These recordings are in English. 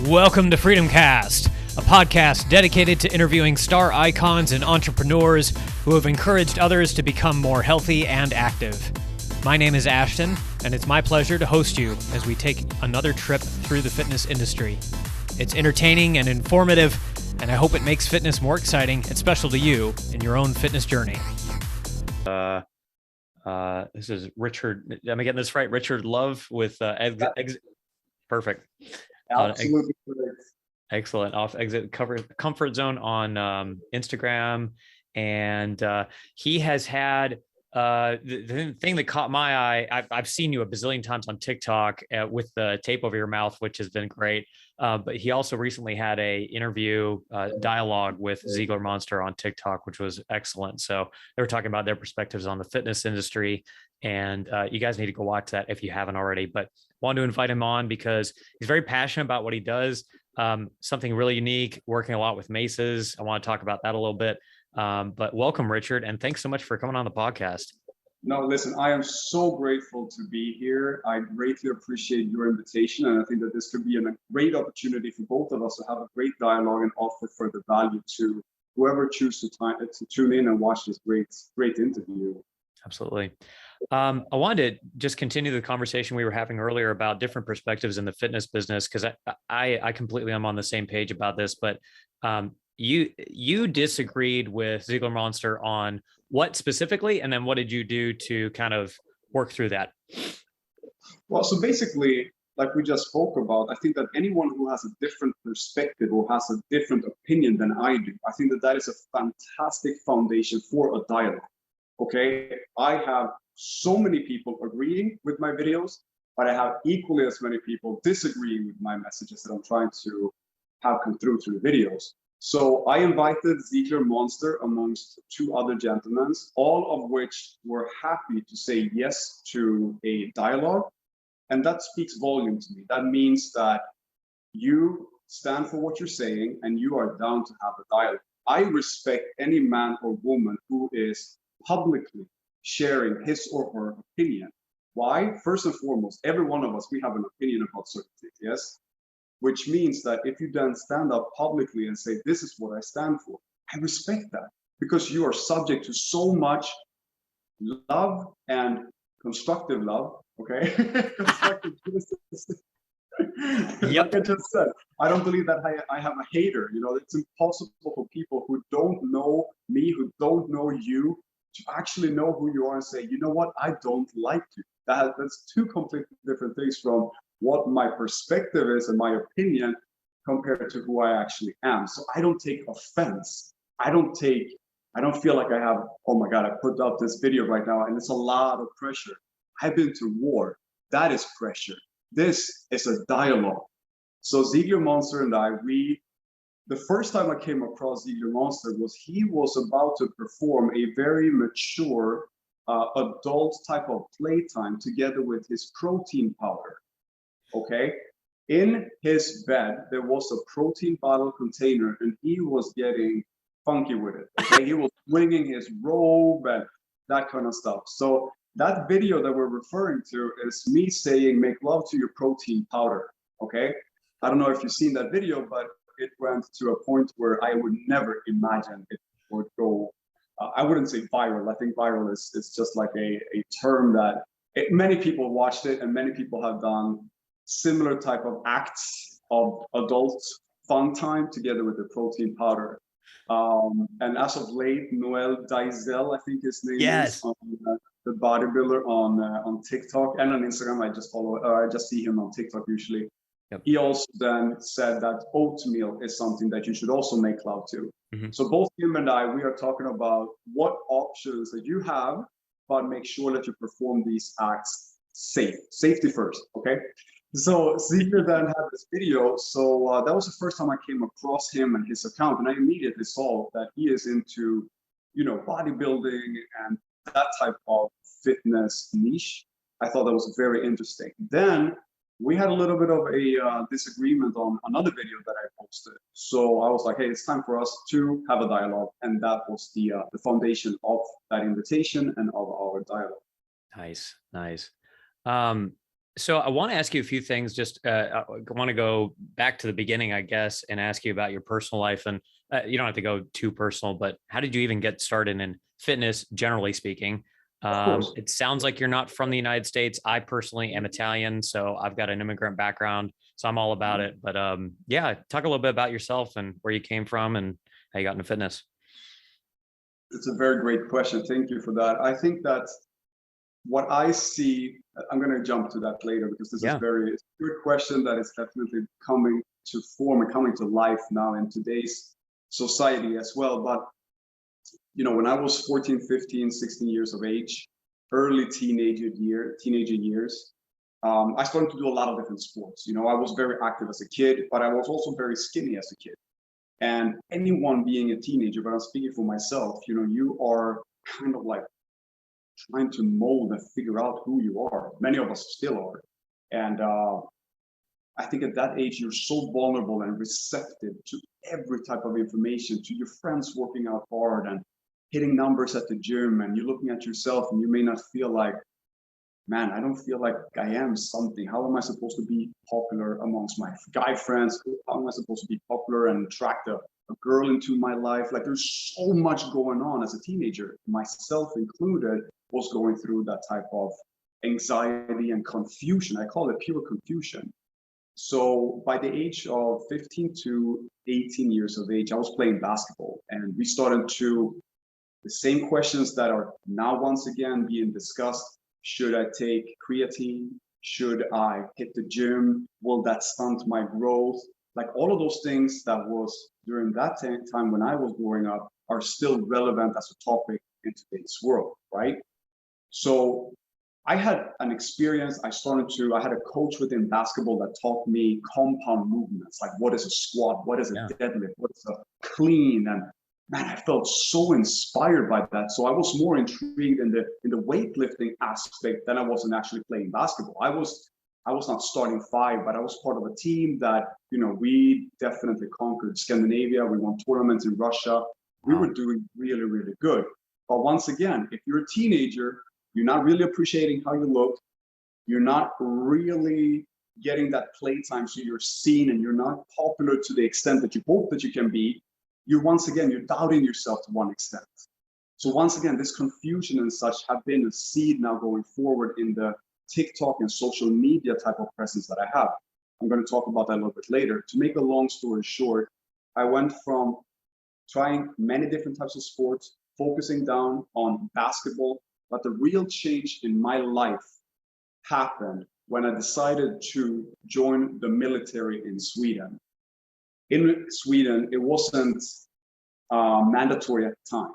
Welcome to FreedomCast, a podcast dedicated to interviewing star icons and entrepreneurs who have encouraged others to become more healthy and active. My name is Ashton, and it's my pleasure to host you as we take another trip through the fitness industry. It's entertaining and informative, and I hope it makes fitness more exciting and special to you in your own fitness journey. This is Richard. Am I getting this right? Richard Love with Perfect. Absolutely. Excellent. Off Comfort Zone on Instagram. And he has had the thing that caught my eye. I've seen you a bazillion times on TikTok with the tape over your mouth, which has been great. But he also recently had a interview dialogue with Ziegler Monster on TikTok, which was excellent. So they were talking about their perspectives on the fitness industry. And you guys need to go watch that if you haven't already. But wanted to invite him on because he's very passionate about what he does. Something really unique, working a lot with maces. I want to talk about that a little bit. But welcome, Richard, and thanks so much for coming on the podcast. No, listen, I am so grateful to be here. I greatly appreciate your invitation, and I think that this could be a great opportunity for both of us to have a great dialogue and offer further value to whoever chooses to tune in and watch this great interview. Absolutely. I wanted to just continue the conversation we were having earlier about different perspectives in the fitness business, because I completely am on the same page about this, but you disagreed with Ziegler Monster on what specifically, and then what did you do to kind of work through that? Well, so basically, like we just spoke about, I think that anyone who has a different perspective or has a different opinion than I do, I think that that is a fantastic foundation for a dialogue. Okay, I have so many people agreeing with my videos, but I have equally as many people disagreeing with my messages that I'm trying to have come through the videos. So I invited Ziegler Monster amongst two other gentlemen, all of which were happy to say yes to a dialogue. And that speaks volume to me. That means that you stand for what you're saying and you are down to have a dialogue. I respect any man or woman who is publicly sharing his or her opinion. Why? First and foremost, every one of us, we have an opinion about certain things, yes? Which means that if you then stand up publicly and say, this is what I stand for, I respect that, because you are subject to so much love and constructive love, okay? Constructive criticism. Like I just said, I don't believe that I have a hater. You know, it's impossible for people who don't know me, who don't know you, to actually know who you are and say, you know what, I don't like you. That's two completely different things from what my perspective is and my opinion compared to who I actually am. So I don't take offense. I don't feel like I have, oh my God, I put up this video right now and it's a lot of pressure. I've been to war. That is pressure. This is a dialogue. So Ziegler Monster and I, the first time I came across Ziegler Monster was he was about to perform a very mature adult type of playtime together with his protein powder. Okay, in his bed there was a protein bottle container and he was getting funky with it. Okay, he was swinging his robe and that kind of stuff. So that video that we're referring to is me saying, make love to your protein powder. Okay, I don't know if you've seen that video, but it went to a point where I would never imagine it would go. I wouldn't say viral. I think viral is just like a term that many people watched it and many people have done similar type of acts of adult fun time together with the protein powder. And as of late, Noel Dizel, I think his name is, the bodybuilder on TikTok and on Instagram. I just see him on TikTok usually. Yep. He also then said that oatmeal is something that you should also make love to. Mm-hmm. So both him and I, we are talking about what options that you have, but make sure that you perform these acts safety first, okay? So Ziegler then had this video. So that was the first time I came across him and his account. And I immediately saw that he is into, bodybuilding and that type of fitness niche. I thought that was very interesting. Then we had a little bit of a disagreement on another video that I posted. So I was like, hey, it's time for us to have a dialogue. And that was the foundation of that invitation and of our dialogue. Nice. So I want to ask you a few things. Just I want to go back to the beginning, I guess, and ask you about your personal life. And you don't have to go too personal, but how did you even get started in fitness, generally speaking? Of course. It sounds like you're not from the United States. I personally am Italian, so I've got an immigrant background, so I'm all about it. But yeah, talk a little bit about yourself and where you came from and how you got into fitness. It's a very great question. Thank you for that. I think that what I see, I'm going to jump to that later because this is Yeah. very good question that is definitely coming to form and coming to life now in today's society as well. But, you know, when I was 14, 15, 16 years of age, early teenager years, I started to do a lot of different sports. You know, I was very active as a kid, but I was also very skinny as a kid. And anyone being a teenager, but I'm speaking for myself, you know, you are kind of like trying to mold and figure out who you are. Many of us still are. And I think at that age, you're so vulnerable and receptive to every type of information, to your friends working out hard and hitting numbers at the gym. And you're looking at yourself and you may not feel like, man, I don't feel like I am something. How am I supposed to be popular amongst my guy friends? How am I supposed to be popular and attract a girl into my life? Like there's so much going on as a teenager, myself included, was going through that type of anxiety and confusion. I call it pure confusion. So by the age of 15 to 18 years of age, I was playing basketball and we started to the same questions that are now once again being discussed. Should I take creatine? Should I hit the gym? Will that stunt my growth? Like all of those things that was during that time when I was growing up are still relevant as a topic in today's world, right? So I had an experience. I had a coach within basketball that taught me compound movements, like what is a squat, what is a deadlift, what's a clean, and man, I felt so inspired by that. So I was more intrigued in the weightlifting aspect than I was in actually playing basketball. I was not starting five, but I was part of a team that, you know, we definitely conquered Scandinavia. We won tournaments in Russia. We were doing really, really good. But once again, if you're a teenager, you're not really appreciating how you look. You're not really getting that playtime, so you're seen and you're not popular to the extent that you hope that you can be. You're doubting yourself to one extent. So once again, this confusion and such have been a seed now going forward in the TikTok and social media type of presence that I have. I'm going to talk about that a little bit later. To make a long story short, I went from trying many different types of sports, focusing down on basketball, but the real change in my life happened when I decided to join the military in Sweden. In Sweden, it wasn't mandatory at the time,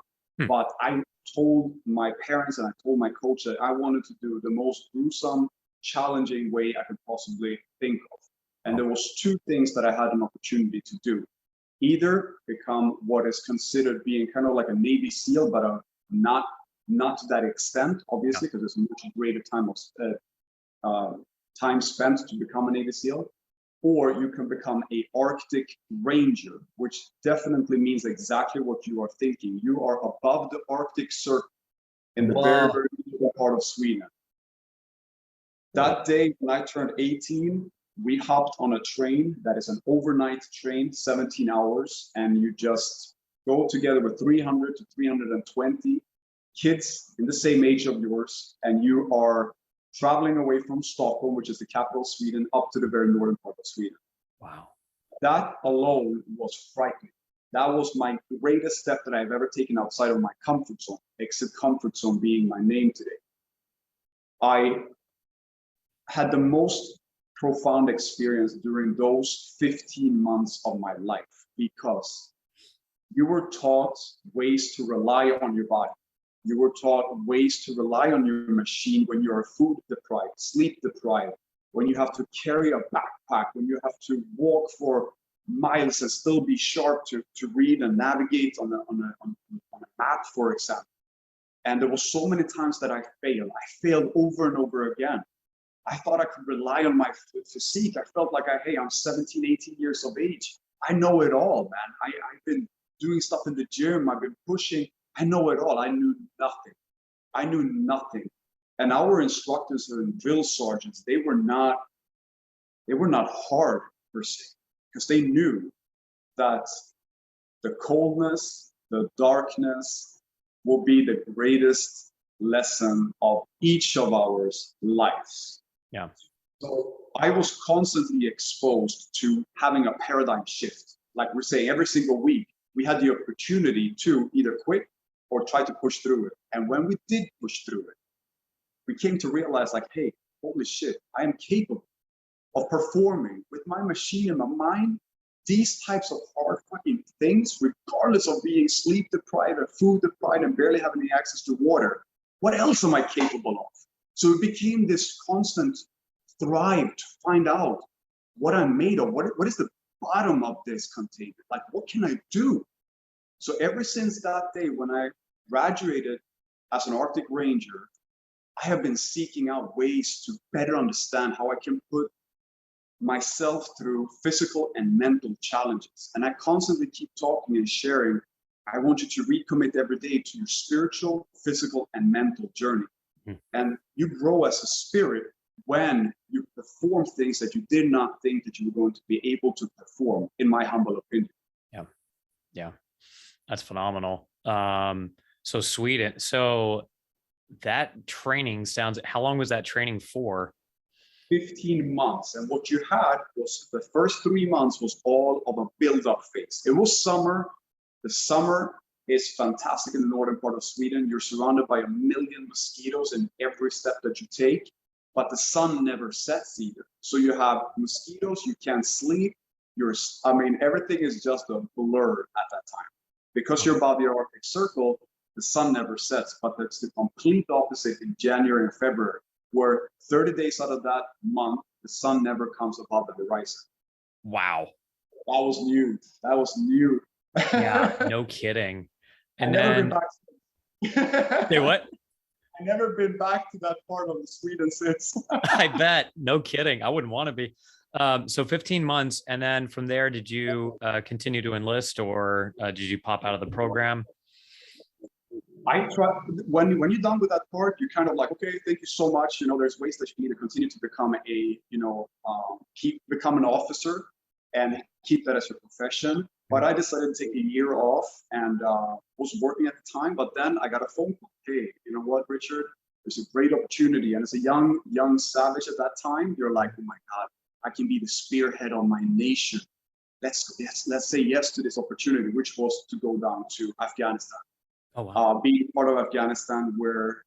but I told my parents and I told my coach that I wanted to do the most gruesome, challenging way I could possibly think of. And there was two things that I had an opportunity to do. Either become what is considered being kind of like a Navy SEAL, but not to that extent, obviously, because there's a much greater time spent to become a Navy SEAL, or you can become a Arctic Ranger, which definitely means exactly what you are thinking. You are above the Arctic Circle in the very, very middle part of Sweden. That day when I turned 18, we hopped on a train that is an overnight train, 17 hours, and you just go together with 300 to 320 kids in the same age of yours, and you are traveling away from Stockholm, which is the capital of Sweden, up to the very northern part of Sweden. Wow. That alone was frightening. That was my greatest step that I've ever taken outside of my comfort zone, Exit Comfort Zone being my name today. I had the most profound experience during those 15 months of my life because you were taught ways to rely on your body. You were taught ways to rely on your machine when you are food deprived, sleep deprived, when you have to carry a backpack, when you have to walk for miles and still be sharp to read and navigate on a map, for example. And there were so many times that I failed. I failed over and over again. I thought I could rely on my physique. I felt like, I'm 17, 18 years of age. I know it all, man. I've been doing stuff in the gym. I've been pushing. I know it all. I knew nothing. And our instructors and drill sergeants, they were not hard per se, because they knew that the coldness, the darkness will be the greatest lesson of each of our lives. Yeah. So I was constantly exposed to having a paradigm shift. Like we're saying, every single week, we had the opportunity to either quit or try to push through it. And when we did push through it, we came to realize like, hey, holy shit, I am capable of performing with my machine and my mind these types of hard fucking things, regardless of being sleep deprived or food deprived and barely having any access to water. What else am I capable of? So it became this constant thrive to find out what I'm made of. What is the bottom of this container? Like, what can I do? So ever since that day when I graduated as an Arctic Ranger, I have been seeking out ways to better understand how I can put myself through physical and mental challenges. And I constantly keep talking and sharing. I want you to recommit every day to your spiritual, physical, and mental journey. And you grow as a spirit when you perform things that you did not think that you were going to be able to perform, in my humble opinion. Yeah. Yeah. That's phenomenal. So Sweden. So that training sounds, how long was that training for? 15 months. And what you had was the first 3 months was all of a build-up phase. It was summer. The summer is fantastic in the northern part of Sweden. You're surrounded by a million mosquitoes in every step that you take, but the sun never sets either. So you have mosquitoes, you can't sleep. Everything is just a blur at that time. Because you're above the Arctic Circle, the sun never sets, but it's the complete opposite in January and February, where 30 days out of that month, the sun never comes above the horizon. Wow. That was new. That was new. Yeah, no kidding. And I've never then, been back. say what? I've never been back to that part of Sweden since. I bet. No kidding. I wouldn't want to be. So 15 months. And then from there, did you continue to enlist, or did you pop out of the program? I try when you're done with that part, you're kind of like, okay, thank you so much. There's ways that you need to continue to become become an officer and keep that as your profession. But I decided to take a year off and was working at the time. But then I got a phone call. Hey, you know what, Richard? There's a great opportunity. And as a young savage at that time, you're like, oh my God, I can be the spearhead of my nation. Let's say yes to this opportunity, which was to go down to Afghanistan. Oh, wow. Being part of Afghanistan, where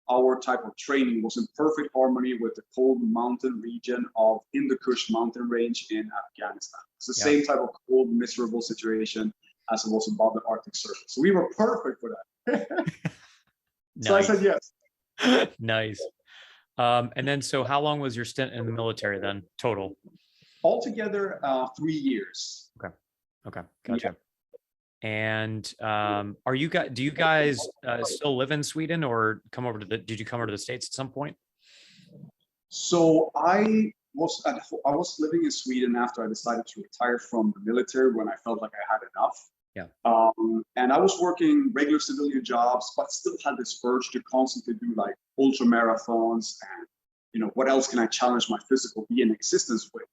our type of training was in perfect harmony with the cold mountain region of Hindu Kush mountain range in Afghanistan. It's the same type of cold, miserable situation as it was above the Arctic Circle. So we were perfect for that. So I said yes. Nice. And then, so how long was your stint in the military then, total? Altogether, 3 years. Okay. Gotcha. Yeah. And do you guys still live in Sweden, or did you come over to the States at some point? So I was living in Sweden after I decided to retire from the military, when I felt like I had enough. Yeah. And I was working regular civilian jobs, but still had this urge to constantly do like ultra marathons and, what else can I challenge my physical being existence with?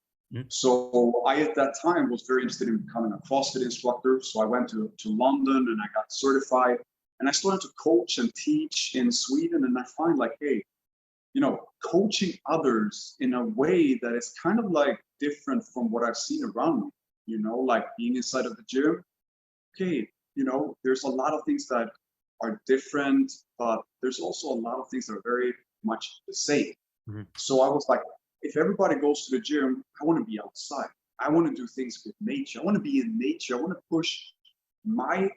So I, at that time, was very interested in becoming a CrossFit instructor. So I went to London and I got certified, and I started to coach and teach in Sweden. And I find like, hey, coaching others in a way that is kind of like different from what I've seen around me, like being inside of the gym. Okay, there's a lot of things that are different, but there's also a lot of things that are very much the same. So I was like, if everybody goes to the gym, I want to be outside. I want to do things with nature. I want to be in nature. I want to push my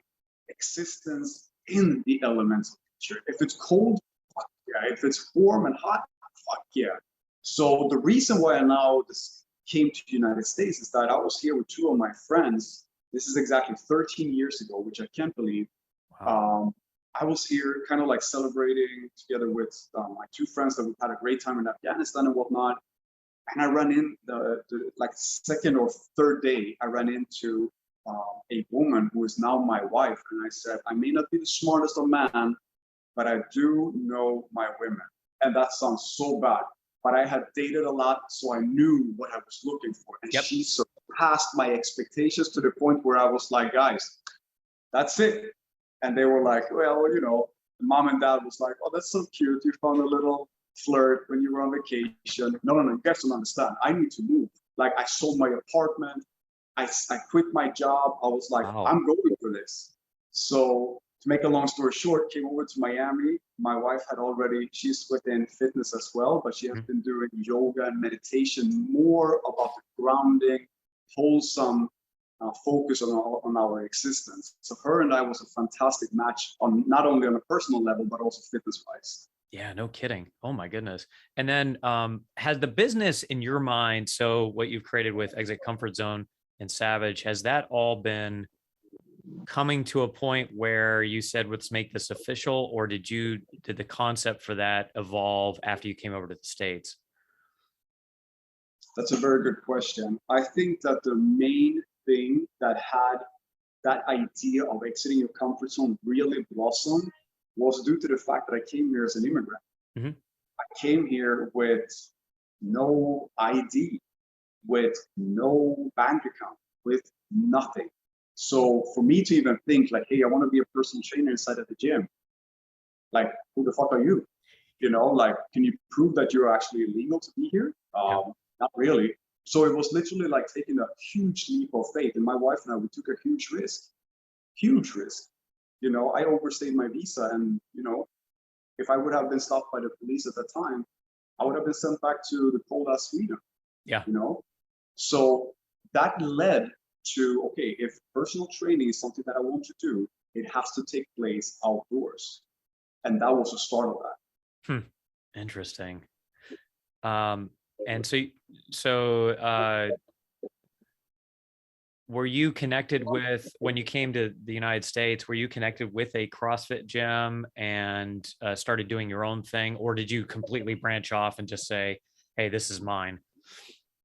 existence in the elements of nature. If it's cold, fuck yeah. If it's warm and hot, fuck yeah. So the reason why I now came to the United States is that I was here with two of my friends. This is exactly 13 years ago, which I can't believe. Wow. I was here kind of like celebrating together with my two friends that we had a great time in Afghanistan and whatnot. And I ran in the second or third day, I ran into a woman who is now my wife. And I said, I may not be the smartest of men, but I do know my women. And that sounds so bad, but I had dated a lot, so I knew what I was looking for. And she surpassed my expectations to the point where I was like, guys, that's it. And they were like, well, you know, mom and dad was like, oh, that's so cute. You found a little flirt when you were on vacation. No, you guys don't understand. I need to move. Like, I sold my apartment. I quit my job. I was like, I'm going for this. So to make a long story short, came over to Miami. My wife had already, she's within fitness as well, but she has been doing yoga and meditation, more about the grounding, wholesome focus on our existence. So her and I was a fantastic match, on not only on a personal level, but also fitness wise. Yeah, no kidding. Oh my goodness. And then has the business in your mind, so what you've created with Exit Comfort Zone and Savage, has that all been coming to a point where you said, let's make this official, or did the concept for that evolve after you came over to the States? That's a very good question. I think that the main thing that had that idea of exiting your comfort zone really blossom was due to the fact that I came here as an immigrant. I came here with no ID, with no bank account, with nothing. So for me to even think like, hey, I want to be a personal trainer inside of the gym, like, who the fuck are you? You know, like, can you prove that you're actually legal to be here? Not really. So it was literally like taking a huge leap of faith. And my wife and I, we took a huge risk. You know, I overstayed my visa, and, you know, if I would have been stopped by the police at that time, I would have been sent back to the cold ass Sweden. You know, so that led to, okay, if personal training is something that I want to do, it has to take place outdoors. And that was the start of that. Interesting. And so were you connected with, when you came to the United States, were you connected with a CrossFit gym and started doing your own thing? Or did you completely branch off and just say, hey, this is mine?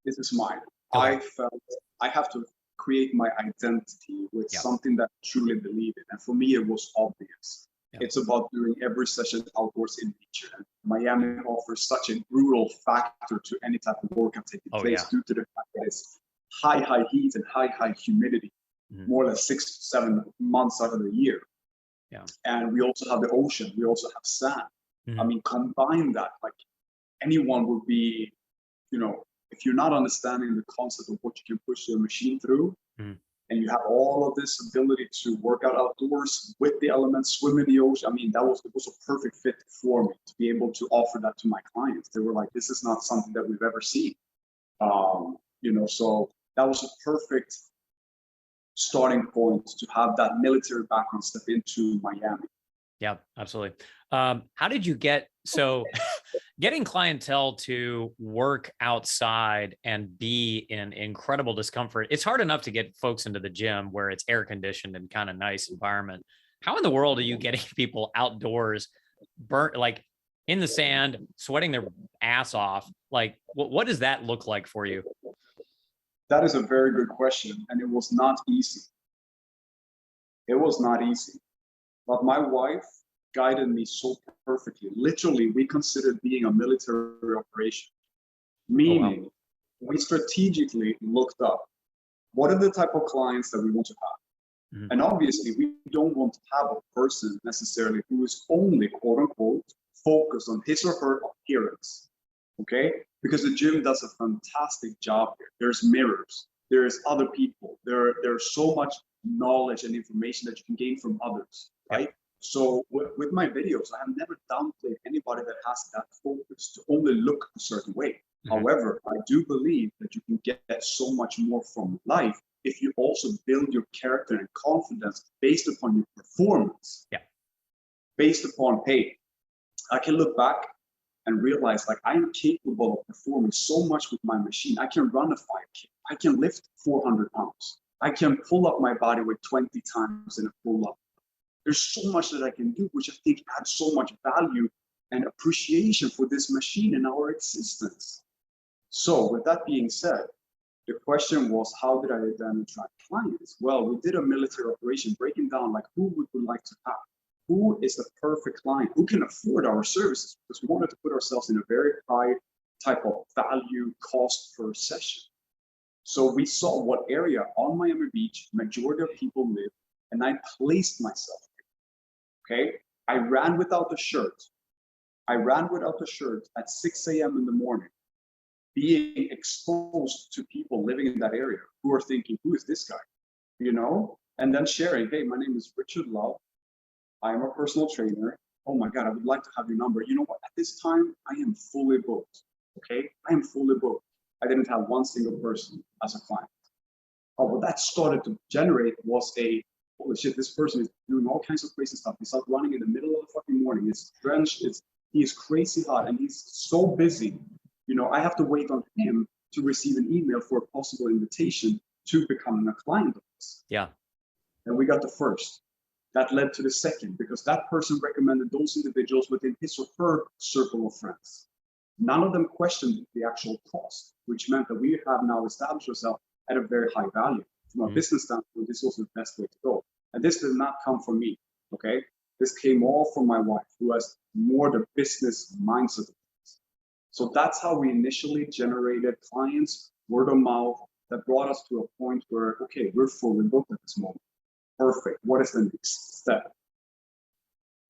This is mine. Okay. I felt I have to create my identity with something that I truly believe in. And for me, it was obvious. It's about doing every session outdoors in nature. And Miami offers such a brutal factor to any type of workout taking place due to the fact that it's high heat and high humidity, more or less 6 to 7 months out of the year. And we also have the ocean. We also have sand. I mean, combine that, like, anyone would be, you know, if you're not understanding the concept of what you can push your machine through, and you have all of this ability to work out outdoors with the elements, swim in the ocean. I mean, it was a perfect fit for me to be able to offer that to my clients. They were like, this is not something that we've ever seen. You know, so that was a perfect starting point to have that military background step into Miami. Yeah, absolutely. How did you getting clientele to work outside and be in incredible discomfort? It's hard enough to get folks into the gym where it's air conditioned and kind of nice environment. How in the world are you getting people outdoors, burnt, like in the sand, sweating their ass off? Like, what does that look like for you? That is a very good question. And it was not easy. It was not easy. But my wife guided me so perfectly. Literally, we considered being a military operation, meaning we strategically looked up what are the type of clients that we want to have. And obviously, we don't want to have a person necessarily who is only, quote unquote, focused on his or her appearance. Okay? Because the gym does a fantastic job here. There's mirrors, there's other people, there's so much knowledge and information that you can gain from others, right? So with my videos, I have never downplayed anybody that has that focus to only look a certain way. However, I do believe that you can get so much more from life if you also build your character and confidence based upon your performance. Based upon, hey, I can look back and realize, like, I am capable of performing so much with my machine. I can run a 5K. I can lift 400 pounds. I can pull up my body with 20 times in a pull-up. There's so much that I can do, which I think adds so much value and appreciation for this machine and our existence. So with that being said, the question was, how did I then attract clients? Well, we did a military operation breaking down, like, who would we like to have? who is the perfect client, who can afford our services, because we wanted to put ourselves in a very high type of value cost per session. So we saw what area on Miami Beach majority of people live, and I placed myself. Okay, I ran without a shirt. I ran without a shirt at 6 a.m. in the morning, being exposed to people living in that area who are thinking, who is this guy? You know, and then sharing, hey, my name is Richard Love. I am a personal trainer. Oh my God, I would like to have your number. You know what? At this time, I am fully booked. Okay, I am fully booked. I didn't have one single person as a client. Oh, what that started to generate was a, holy shit, this person is doing all kinds of crazy stuff. He's out running in the middle of the fucking morning. It's drenched. He is crazy hot and he's so busy. You know, I have to wait on him to receive an email for a possible invitation to becoming a client of us. Yeah. And we got the first. That led to the second, because that person recommended those individuals within his or her circle of friends. None of them questioned the actual cost, which meant that we have now established ourselves at a very high value. From a business standpoint, this was the best way to go. And this did not come from me, okay? This came all from my wife, who has more the business mindset. So that's how we initially generated clients, word of mouth, that brought us to a point where, okay, we're fully booked at this moment. Perfect. What is the next step?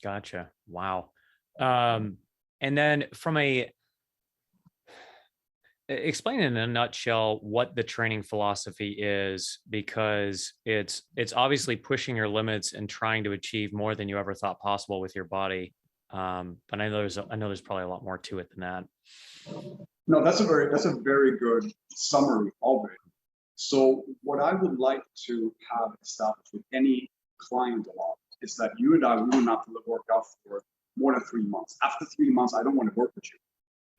Gotcha. Wow. And then from explain in a nutshell what the training philosophy is, because it's obviously pushing your limits and trying to achieve more than you ever thought possible with your body. But I know there's probably a lot more to it than that. No, that's a very good summary of it. So what I would like to have established with any client of ours is that you and I, we will not work out for more than 3 months. After 3 months, I don't want to work with you,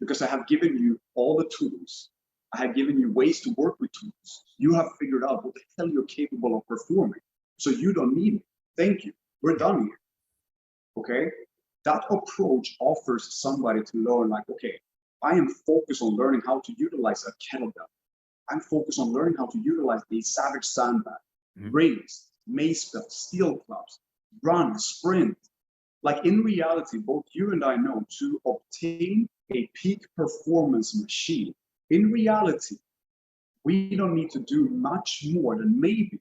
because I have given you all the tools. I have given you ways to work with tools. You have figured out what the hell you're capable of performing. So you don't need it. Thank you. We're done here. Okay? That approach offers somebody to learn, like, okay, I am focused on learning how to utilize a kettlebell. I'm focused on learning how to utilize a savage sandbag, rings, mace belts, steel clubs, run, sprint. Like, in reality, both you and I know, to obtain a peak performance machine, in reality, we don't need to do much more than maybe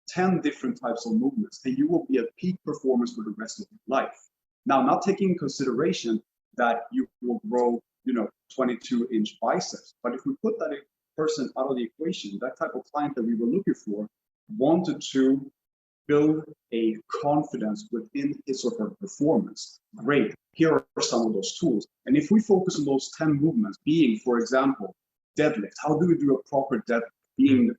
10 different types of movements, and you will be at peak performance for the rest of your life. Now, not taking in consideration that you will grow, 22-inch biceps, but if we put that person out of the equation, that type of client that we were looking for wanted to build a confidence within his or her performance. Great, here are some of those tools. And if we focus on those 10 movements, being, for example, deadlift, how do we do a proper deadlift? Being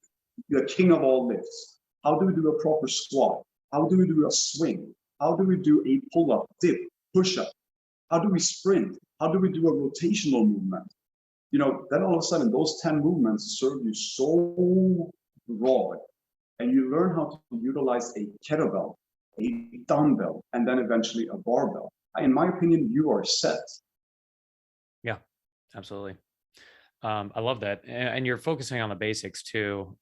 the king of all lifts. How do we do a proper squat? How do we do a swing? How do we do a pull-up, dip, push-up? How do we sprint? How do we do a rotational movement? Then all of a sudden, those 10 movements serve you so broad, and you learn how to utilize a kettlebell, a dumbbell, and then eventually a barbell. In my opinion, you are set. Yeah, absolutely. I love that. And you're focusing on the basics too.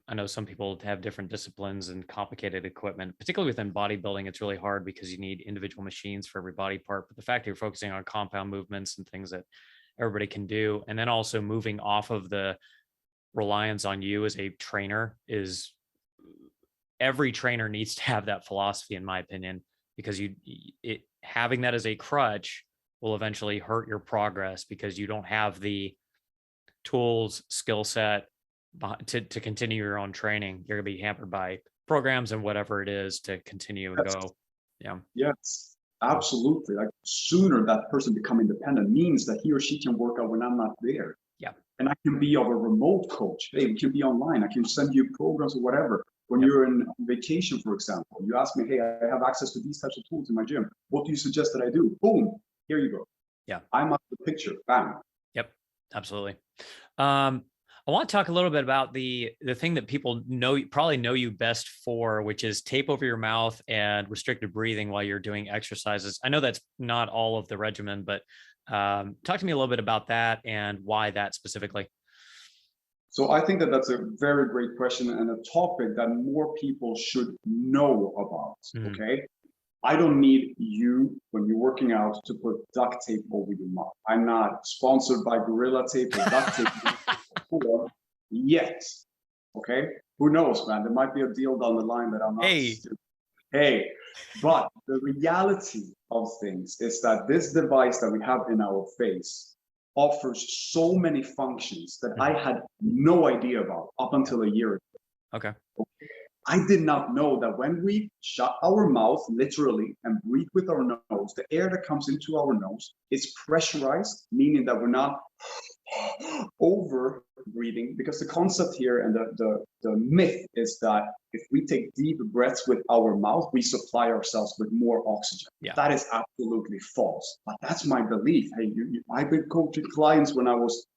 I know some people have different disciplines and complicated equipment, particularly within bodybuilding. It's really hard because you need individual machines for every body part. But the fact that you're focusing on compound movements and things that everybody can do, and then also moving off of the reliance on you as a trainer, is every trainer needs to have that philosophy, in my opinion, because having that as a crutch will eventually hurt your progress, because you don't have the tools, skill set to continue your own training. You're going to be hampered by programs and whatever it is to continue and go. Yeah. Yes, absolutely. Like, sooner that person become independent means that he or she can work out when I'm not there. Yeah. And I can be of a remote coach. Hey, it can be online. I can send you programs or whatever. When you're on vacation, for example, you ask me, hey, I have access to these types of tools in my gym. What do you suggest that I do? Boom, here you go. Yeah. I'm up the picture. Bam. Yep, absolutely. I want to talk a little bit about the thing that people probably know you best for, which is tape over your mouth and restricted breathing while you're doing exercises. I know that's not all of the regimen, but talk to me a little bit about that and why that specifically. So I think that that's a very great question and a topic that more people should know about, okay? I don't need you, when you're working out, to put duct tape over your mouth. I'm not sponsored by Gorilla Tape or duct tape yet. Okay? Who knows, man? There might be a deal down the line that I'm not. Hey, but the reality of things is that this device that we have in our face offers so many functions that I had no idea about up until a year ago. Okay. I did not know that when we shut our mouth literally and breathe with our nose, the air that comes into our nose is pressurized, meaning that we're not over breathing, because the concept here and the myth is that if we take deep breaths with our mouth, we supply ourselves with more oxygen. Yeah. That is absolutely false, but that's my belief. Hey, I've been coaching clients when I was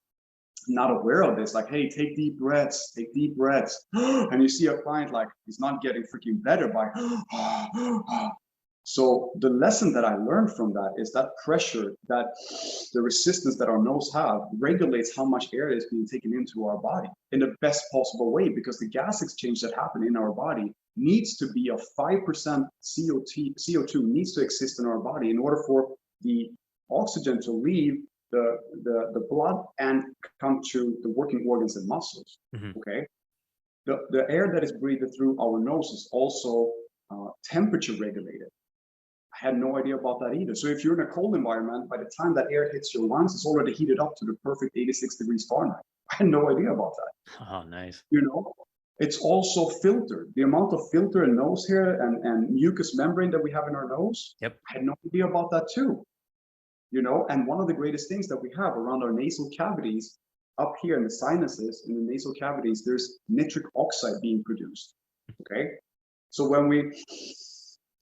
not aware of this, like, hey, take deep breaths, and you see a client like he's not getting freaking better by so the lesson that I learned from that is that pressure, that the resistance that our nose have, regulates how much air is being taken into our body in the best possible way, because the gas exchange that happen in our body needs to be of 5% CO2 needs to exist in our body in order for the oxygen to leave the blood and come to the working organs and muscles. Okay, the air that is breathed through our nose is also temperature regulated. I had no idea about that either. So if you're in a cold environment, by the time that air hits your lungs, it's already heated up to the perfect 86 degrees Fahrenheit. I had no idea about that. Oh, nice. You know, it's also filtered. The amount of filter and nose hair and mucous membrane that we have in our nose. Yep. I had no idea about that too. You know, and one of the greatest things that we have around our nasal cavities, up here in the sinuses, in the nasal cavities, there's nitric oxide being produced. Okay, so when we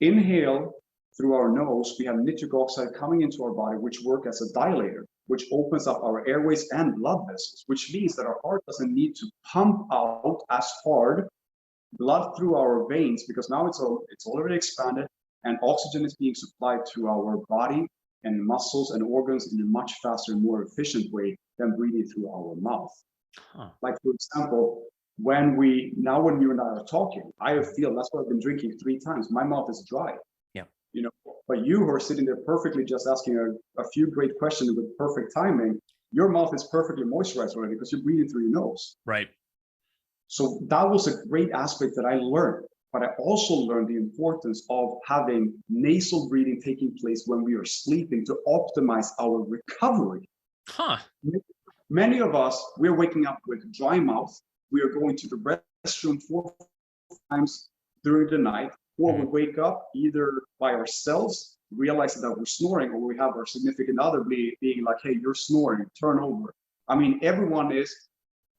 inhale through our nose, we have nitric oxide coming into our body, which work as a dilator, which opens up our airways and blood vessels, which means that our heart doesn't need to pump out as hard blood through our veins, because now it's already expanded and oxygen is being supplied to our body and muscles and organs in a much faster and more efficient way than breathing through our mouth. Like, for example, when you and I are talking, I feel, that's what I've been drinking 3 times, my mouth is dry. Yeah. You know, but you who are sitting there perfectly just asking a few great questions with perfect timing, your mouth is perfectly moisturized already because you're breathing through your nose. Right. So that was a great aspect that I learned. But I also learned the importance of having nasal breathing taking place when we are sleeping to optimize our recovery. Many of us, we're waking up with dry mouth. We are going to the restroom 4 times during the night, or we wake up either by ourselves, realizing that we're snoring, or we have our significant other being like, hey, you're snoring, turn over. I mean, everyone is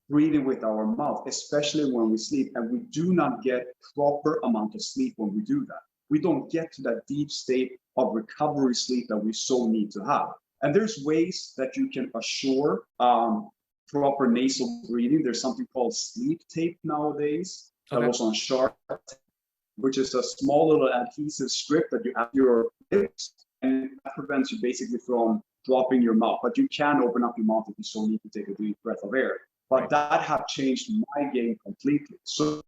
breathing with our mouth, especially when we sleep, and we do not get proper amount of sleep when we do that. We don't get to that deep state of recovery sleep that we so need to have. And there's ways that you can assure proper nasal breathing. There's something called sleep tape nowadays that was on Shark, which is a small little adhesive strip that you add to your lips, and that prevents you basically from dropping your mouth. But you can open up your mouth if you so need to take a deep breath of air. But that have changed my game completely. So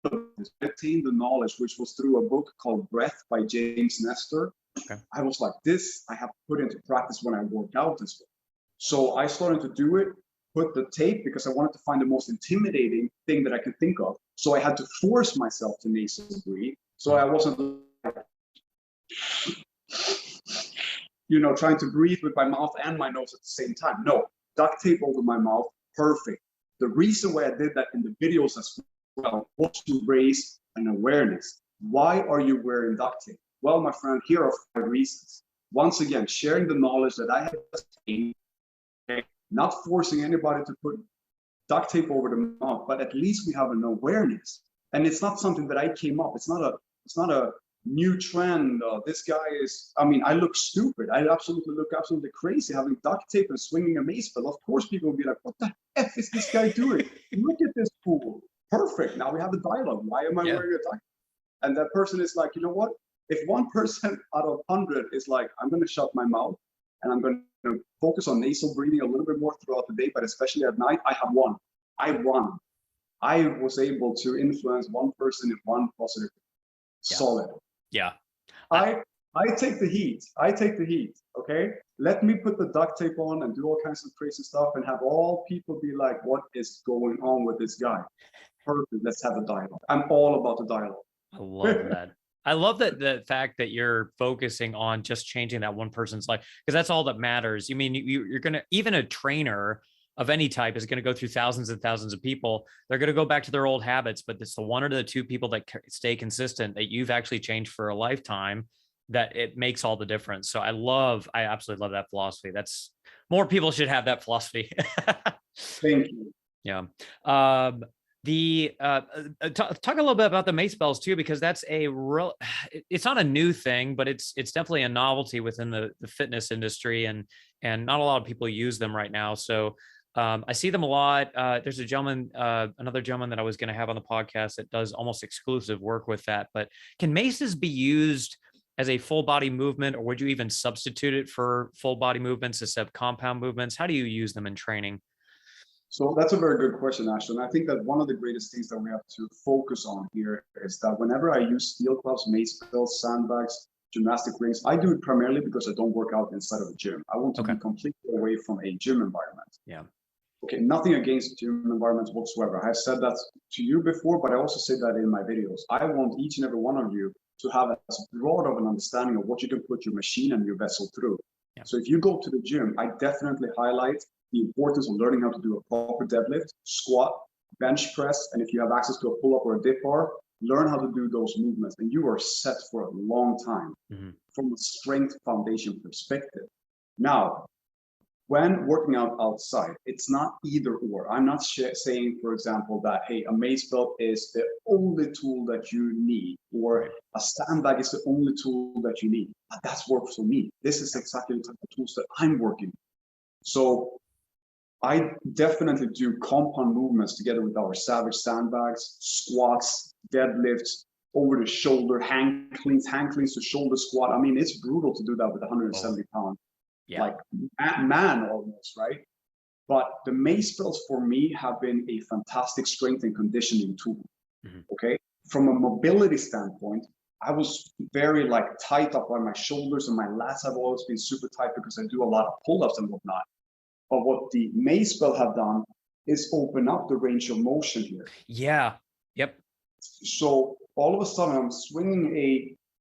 I attained the knowledge, which was through a book called Breath by James Nestor. I was like, this I have to put into practice when I work out this way. So I started to do it, put the tape, because I wanted to find the most intimidating thing that I could think of. So I had to force myself to nasal breathe. So I wasn't, you know, trying to breathe with my mouth and my nose at the same time. No, duct tape over my mouth. Perfect. The reason why I did that in the videos as well was to raise an awareness. Why are you wearing duct tape? Well, my friend, here are 5 reasons. Once again, sharing the knowledge that I have attained, not forcing anybody to put duct tape over the mouth, but at least we have an awareness. And it's not something that I came up. It's not a new trend. This guy is, I mean, I look stupid. I look absolutely crazy having duct tape and swinging a mace belt. Of course, people will be like, what the F is this guy doing? Look at this fool. Perfect. Now we have a dialogue. Why am I wearing a duct tape? And that person is like, you know what? If 1% out of 100 is like, I'm going to shut my mouth and I'm going to focus on nasal breathing a little bit more throughout the day, but especially at night, I have won. I won. I was able to influence one person in one positive. Solid. Yeah. I take the heat. I take the heat. Okay. Let me put the duct tape on and do all kinds of crazy stuff and have all people be like, what is going on with this guy? Perfect. Let's have a dialogue. I'm all about the dialogue. I love that. I love that the fact that you're focusing on just changing that one person's life, because that's all that matters. You mean you're going to, even a trainer of any type is going to go through thousands and thousands of people. They're going to go back to their old habits, but it's the one or the two people that stay consistent that you've actually changed for a lifetime, that it makes all the difference. So I absolutely love that philosophy. That's, more people should have that philosophy. Thank you. Yeah. Talk a little bit about the mace bells too, because that's a real, it's not a new thing, but it's definitely a novelty within the fitness industry, and not a lot of people use them right now. So I see them a lot. There's a gentleman, another gentleman that I was going to have on the podcast that does almost exclusive work with that. But can maces be used as a full body movement, or would you even substitute it for full body movements instead of compound movements? How do you use them in training? So that's a very good question, Ashton. I think that one of the greatest things that we have to focus on here is that whenever I use steel clubs, mace belts, sandbags, gymnastic rings, I do it primarily because I don't work out inside of a gym. I want to be completely away from a gym environment. Yeah. Okay, nothing against gym environments whatsoever. I've said that to you before, but I also say that in my videos. I want each and every one of you to have as broad of an understanding of what you can put your machine and your vessel through. Yeah. So if you go to the gym, I definitely highlight the importance of learning how to do a proper deadlift, squat, bench press, and if you have access to a pull-up or a dip bar, learn how to do those movements, and you are set for a long time from a strength foundation perspective. Now, when working out outside, it's not either or. I'm not saying, for example, that, hey, a mace belt is the only tool that you need, or a sandbag is the only tool that you need. But that's work for me. This is exactly the type of tools that I'm working with. So I definitely do compound movements together with our Savage sandbags, squats, deadlifts, over the shoulder, hang cleans to shoulder squat. I mean, it's brutal to do that with 170 pound, like man almost, right? But the mace belts for me have been a fantastic strength and conditioning tool. Okay, from a mobility standpoint, I was very like tight up on my shoulders, and my lats have always been super tight because I do a lot of pull-ups and whatnot. But what the mace belt have done is open up the range of motion here. Yeah. Yep. So all of a sudden, I'm swinging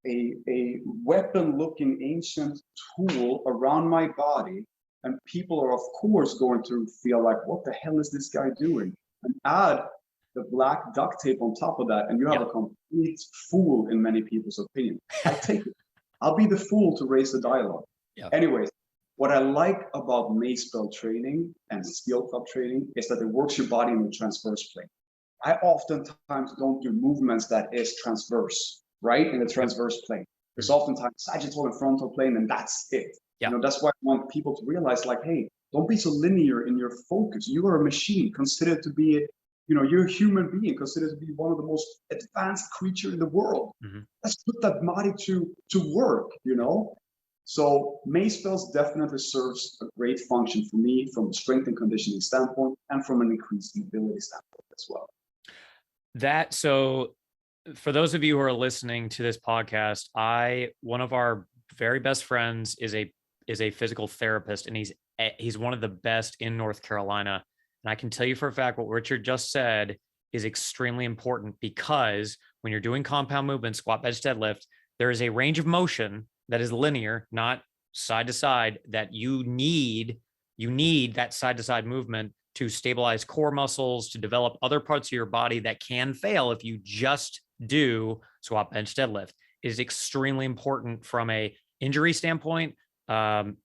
a weapon-looking ancient tool around my body, and people are of course going to feel like, "What the hell is this guy doing?" And add the black duct tape on top of that, and you have a complete fool in many people's opinion. I take it. I'll be the fool to raise the dialogue. Anyways. What I like about mace belt training and steel club training is that it works your body in the transverse plane. I oftentimes don't do movements that is transverse, right? In the transverse plane. There's oftentimes sagittal and frontal plane, and that's it. You know, that's why I want people to realize, like, hey, don't be so linear in your focus. You are a machine. Consider it to be, you're a human being. Consider it to be one of the most advanced creature in the world. Let's put that body to work, So mace belts definitely serves a great function for me from a strength and conditioning standpoint, and from an increased mobility standpoint as well. So for those of you who are listening to this podcast, one of our very best friends is a physical therapist, and he's one of the best in North Carolina. And I can tell you for a fact what Richard just said is extremely important, because when you're doing compound movements, squat, bench, deadlift, there is a range of motion that is linear, not side to side, that you need that side to side movement to stabilize core muscles, to develop other parts of your body that can fail if you just do squat, bench, deadlift. It is extremely important from a injury standpoint, and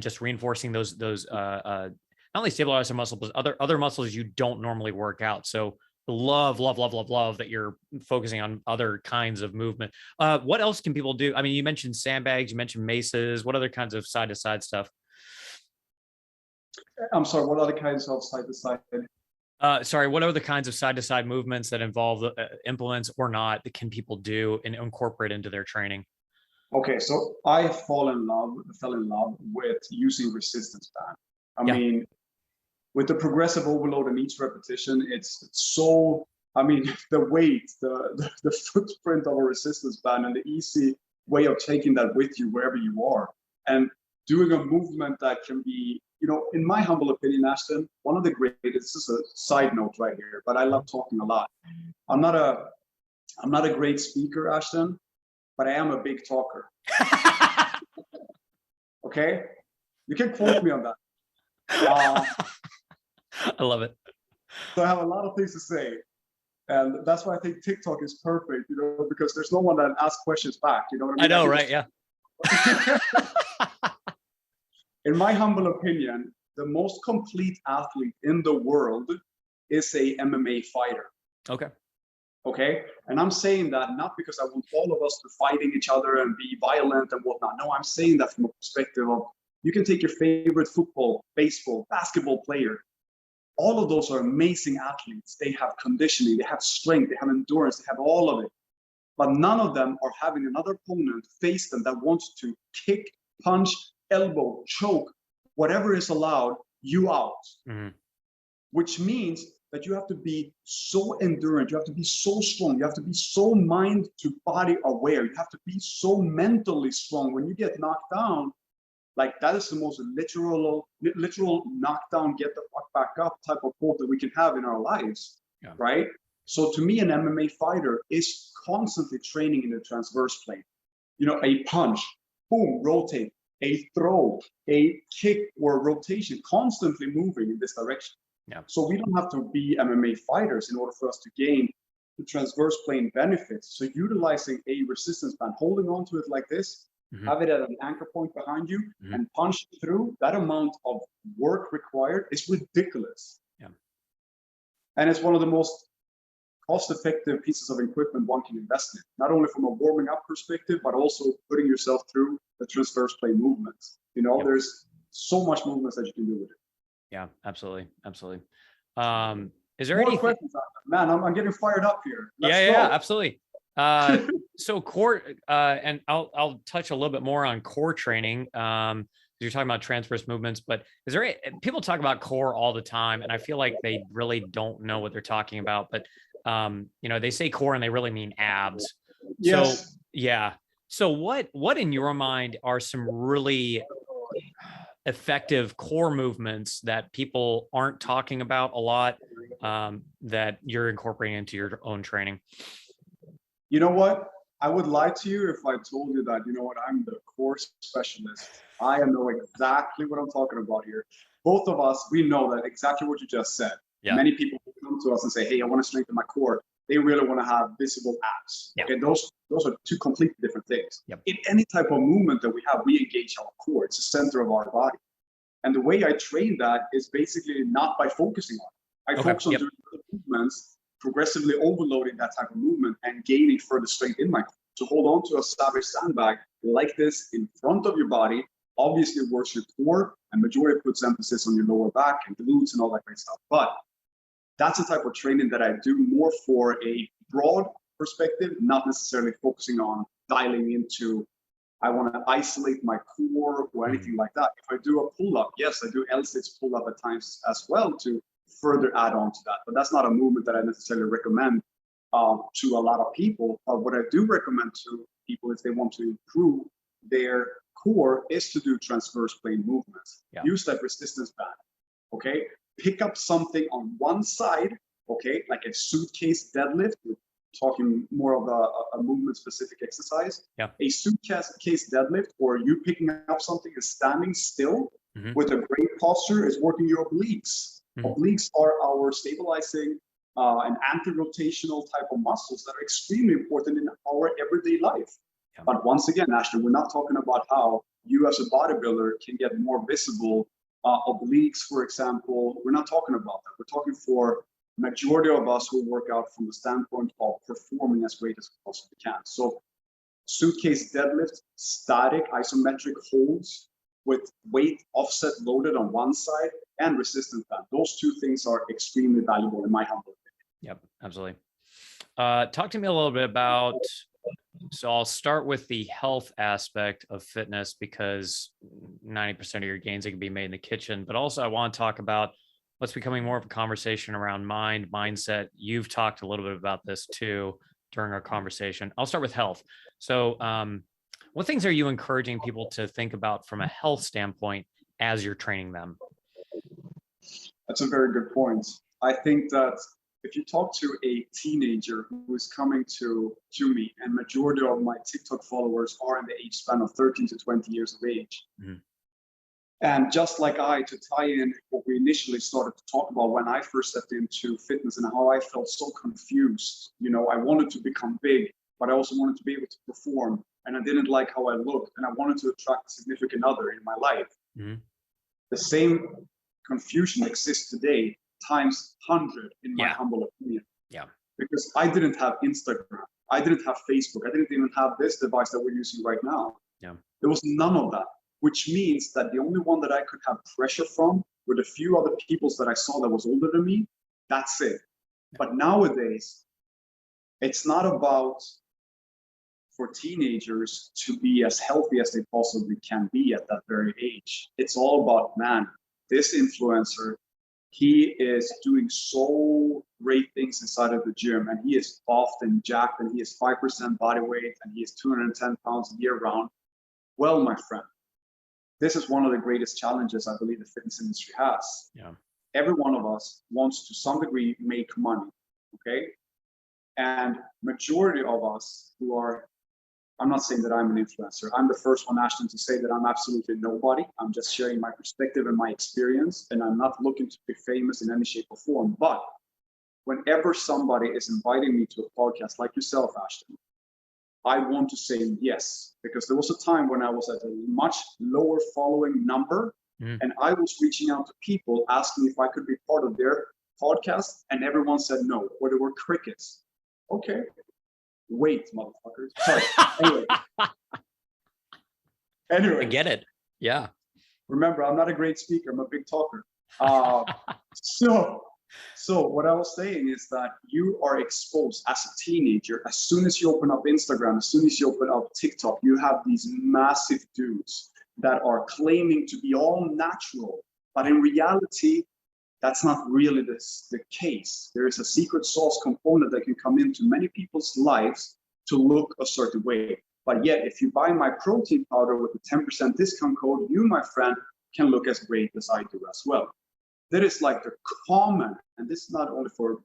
just reinforcing those not only stabilize the muscle, but other muscles you don't normally work out. So love that you're focusing on other kinds of movement. What else can people do? I mean, you mentioned sandbags, you mentioned maces. What other kinds of side to side stuff? I'm sorry, what other kinds of side to side? What are the kinds of side to side movements that involve implements or not that can people do and incorporate into their training? Okay, so I fell in love with using resistance band. I mean, with the progressive overload in each repetition, it's so, the weight, the footprint of a resistance band, and the easy way of taking that with you wherever you are and doing a movement that can be, in my humble opinion, Ashton, one of the greatest, this is a side note right here, but I love talking a lot. I'm not a great speaker, Ashton, but I am a big talker. Okay? You can quote me on that. I love it. So I have a lot of things to say. And that's why I think TikTok is perfect, because there's no one that asks questions back. You know what I mean? I know, right? Yeah. In my humble opinion, the most complete athlete in the world is a MMA fighter. Okay. And I'm saying that not because I want all of us to fighting each other and be violent and whatnot. No, I'm saying that from a perspective of, you can take your favorite football, baseball, basketball player. All of those are amazing athletes. They have conditioning, they have strength, they have endurance, they have all of it. But none of them are having another opponent face them that wants to kick, punch, elbow, choke, whatever is allowed, you out. Which means that you have to be so endurant, you have to be so strong, you have to be so mind to body aware, you have to be so mentally strong. When you get knocked down, like that is the most literal knockdown, get the fuck back up type of quote that we can have in our lives, right? So to me, an MMA fighter is constantly training in the transverse plane. A punch, boom, rotate, a throw, a kick, or a rotation, constantly moving in this direction. So we don't have to be MMA fighters in order for us to gain the transverse plane benefits. So utilizing a resistance band, holding on to it like this, have it at an anchor point behind you and punch through, that amount of work required is ridiculous. And it's one of the most cost-effective pieces of equipment one can invest in, not only from a warming up perspective, but also putting yourself through the transverse plane movements. There's so much movements that you can do with it. Yeah, absolutely. Absolutely. Is there More any questions? Man, I'm getting fired up here. Let's go. Yeah, absolutely. So core, and I'll touch a little bit more on core training. You're talking about transverse movements, but is there people talk about core all the time, and I feel like they really don't know what they're talking about. But they say core and they really mean abs. Yes. So yeah. So what in your mind are some really effective core movements that people aren't talking about a lot, that you're incorporating into your own training? You know what? I would lie to you if I told you that, I'm the core specialist. I know exactly what I'm talking about here. Both of us, we know that exactly what you just said. Many people come to us and say, hey, I want to strengthen my core. They really want to have visible abs. Okay, those are two completely different things. In any type of movement that we have, we engage our core. It's the center of our body. And the way I train that is basically not by focusing on it. I focus on doing other movements, progressively overloading that type of movement and gaining further strength in my core. To hold on to a savage sandbag like this in front of your body obviously works your core, and majority puts emphasis on your lower back and glutes and all that great stuff. But that's the type of training that I do more for a broad perspective, not necessarily focusing on dialing into, I want to isolate my core or anything like that. If I do a pull-up, yes, I do L6 pull-up at times as well to further add on to that. But that's not a movement that I necessarily recommend to a lot of people. What I do recommend to people if they want to improve their core is to do transverse plane movements. Use that resistance band, okay? Pick up something on one side, okay, like a suitcase deadlift. We're talking more of a movement-specific exercise. A suitcase deadlift, or you picking up something and standing still with a great posture is working your obliques. Obliques are our stabilizing and anti-rotational type of muscles that are extremely important in our everyday life. But once again, Ashley, we're not talking about how you as a bodybuilder can get more visible obliques, for example. We're not talking about that. We're talking for majority of us who work out from the standpoint of performing as great as we possibly can. So suitcase deadlift, static isometric holds with weight offset loaded on one side, and resistance band. Those two things are extremely valuable in my humble opinion. Yep, absolutely. Talk to me a little bit about, so I'll start with the health aspect of fitness, because 90% of your gains can be made in the kitchen, but also I want to talk about what's becoming more of a conversation around mindset. You've talked a little bit about this too during our conversation. I'll start with health. So What things are you encouraging people to think about from a health standpoint as you're training them? That's a very good point. I think that if you talk to a teenager who is coming to me, and majority of my TikTok followers are in the age span of 13 to 20 years of age. Mm-hmm. And just like to tie in what we initially started to talk about when I first stepped into fitness and how I felt so confused. You know, I wanted to become big, but I also wanted to be able to perform. And I didn't like how I looked, and I wanted to attract a significant other in my life. Mm-hmm. The same confusion exists today times 100 in my humble opinion. Yeah. Because I didn't have Instagram. I didn't have Facebook. I didn't even have this device that we're using right now. Yeah. There was none of that, which means that the only one that I could have pressure from were the few other people that I saw that was older than me. That's it. Yeah. But nowadays, it's not about for teenagers to be as healthy as they possibly can be at that very age. It's all about, man, this influencer, he is doing so great things inside of the gym, and he is buffed and jacked, and he is 5% body weight, and he is 210 pounds year round. Well, my friend, this is one of the greatest challenges I believe the fitness industry has. Yeah. Every one of us wants to some degree make money, okay? And majority of us who are, I'm not saying that I'm an influencer. I'm the first one, Ashton, to say that I'm absolutely nobody. I'm just sharing my perspective and my experience, and I'm not looking to be famous in any shape or form. But whenever somebody is inviting me to a podcast like yourself, Ashton, I want to say yes, because there was a time when I was at a much lower following number, and I was reaching out to people asking if I could be part of their podcast, and everyone said no, or there were crickets. Okay. Wait, motherfuckers. Sorry. Anyway. I get it. Yeah. Remember, I'm not a great speaker. I'm a big talker. So what I was saying is that you are exposed as a teenager. As soon as you open up Instagram, as soon as you open up TikTok, you have these massive dudes that are claiming to be all natural. But in reality, that's not really the case. There is a secret sauce component that can come into many people's lives to look a certain way. But yet, if you buy my protein powder with a 10% discount code, you, my friend, can look as great as I do as well. That is like the common, and this is not only for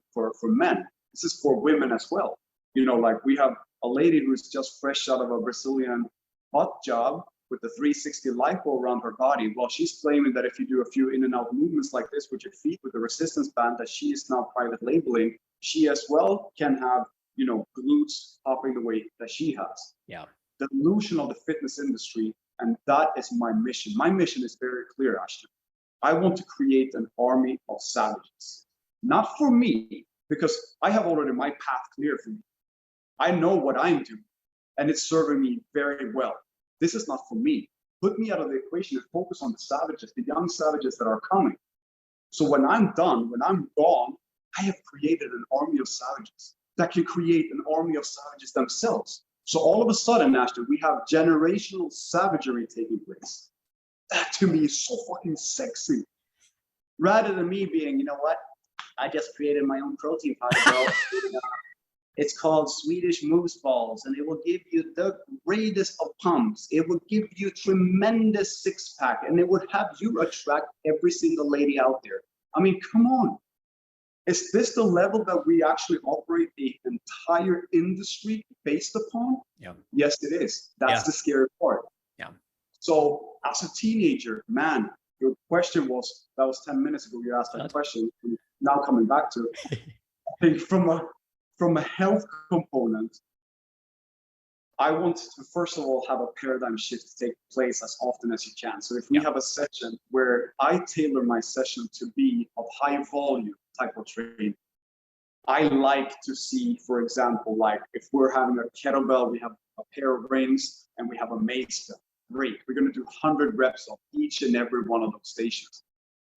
men, this is for women as well. You know, like we have a lady who's just fresh out of a Brazilian butt job with the 360 lipo around her body. Well, she's claiming that if you do a few in and out movements like this with your feet with the resistance band that she is now private labeling, she as well can have, you know, glutes popping the weight that she has. Yeah. The illusion of the fitness industry, and that is my mission. My mission is very clear, Ashton. I want to create an army of savages. Not for me, because I have already my path clear for me. I know what I'm doing, and it's serving me very well. This is not for me. Put me out of the equation and focus on the savages, the young savages that are coming. So when I'm done, when I'm gone, I have created an army of savages that can create an army of savages themselves. So all of a sudden, Ashton, we have generational savagery taking place. That to me is so fucking sexy. Rather than me being, you know what? I just created my own protein powder, bro. It's called Swedish Moose Balls, and it will give you the greatest of pumps. It will give you tremendous six-pack, and it would have you attract every single lady out there. I mean, come on. Is this the level that we actually operate the entire industry based upon? Yeah. Yes, it is. That's the scary part. Yeah. So as a teenager, man, your question was, that was 10 minutes ago, you asked that question. Now coming back to it, I think from a health component, I want to first of all have a paradigm shift take place as often as you can. So if we have a session where I tailor my session to be of high volume type of training, I like to see, for example, like if we're having a kettlebell, we have a pair of rings and we have a mace belt. Great, we're going to do 100 reps of each and every one of those stations.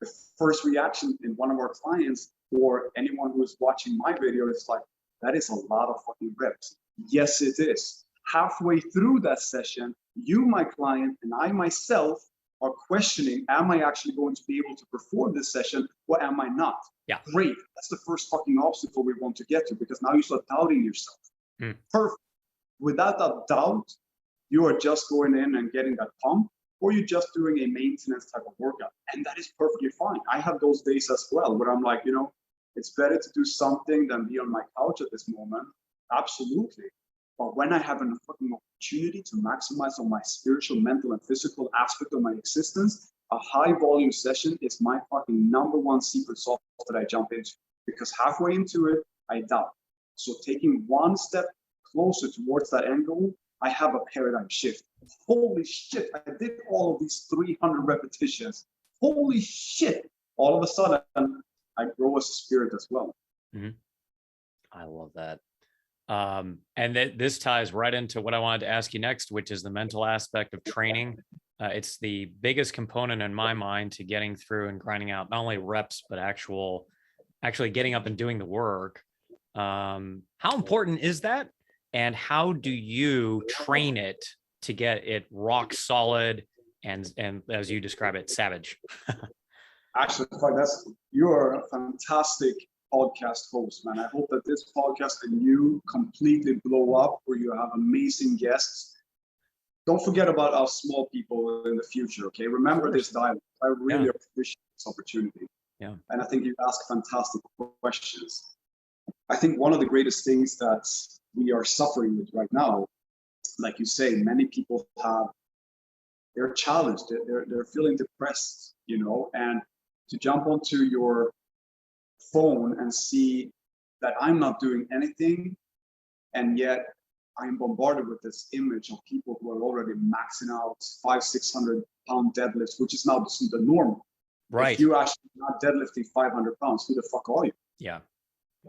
The first reaction in one of our clients or anyone who's watching my video is like, that is a lot of fucking reps. Yes, it is. Halfway through that session, you, my client, and I myself are questioning, am I actually going to be able to perform this session or am I not? Yeah. Great. That's the first fucking obstacle we want to get to, because now you start doubting yourself. Perfect. Without that doubt, you are just going in and getting that pump, or you're just doing a maintenance type of workout. And that is perfectly fine. I have those days as well where I'm like, you know, it's better to do something than be on my couch at this moment. Absolutely. But when I have an fucking opportunity to maximize on my spiritual, mental, and physical aspect of my existence, a high volume session is my fucking #1 secret sauce that I jump into. Because halfway into it, I doubt. So taking one step closer towards that end goal, I have a paradigm shift. Holy shit, I did all of these 300 repetitions. Holy shit. All of a sudden, I grow as a spirit as well. Mm-hmm. I love that. And this ties right into what I wanted to ask you next, which is the mental aspect of training. It's the biggest component in my mind to getting through and grinding out not only reps, but actually getting up and doing the work. How important is that? And how do you train it to get it rock solid and as you describe it, savage? Actually, you're a fantastic podcast host, man. I hope that this podcast and you completely blow up, where you have amazing guests. Don't forget about us small people in the future, okay? Remember this dialogue. I really appreciate this opportunity. Yeah. And I think you ask fantastic questions. I think one of the greatest things that we are suffering with right now, like you say, many people they're challenged, they're feeling depressed, you know, and to jump onto your phone and see that I'm not doing anything, and yet I'm bombarded with this image of people who are already maxing out 500-600 pound deadlifts, which is now the normal. Right. If you actually not deadlifting 500 pounds, who the fuck are you? Yeah.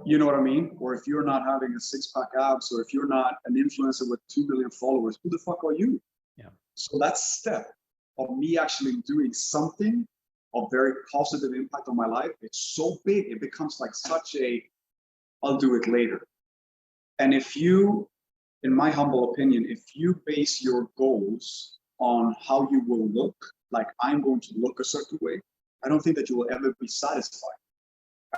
You know what I mean? Or if you're not having a 6-pack abs, or if you're not an influencer with 2 million followers, who the fuck are you? Yeah. So that step of me actually doing something of very positive impact on my life, it's so big, it becomes like such a, I'll do it later. And if you, in my humble opinion, if you base your goals on how you will look, like I'm going to look a certain way, I don't think that you will ever be satisfied.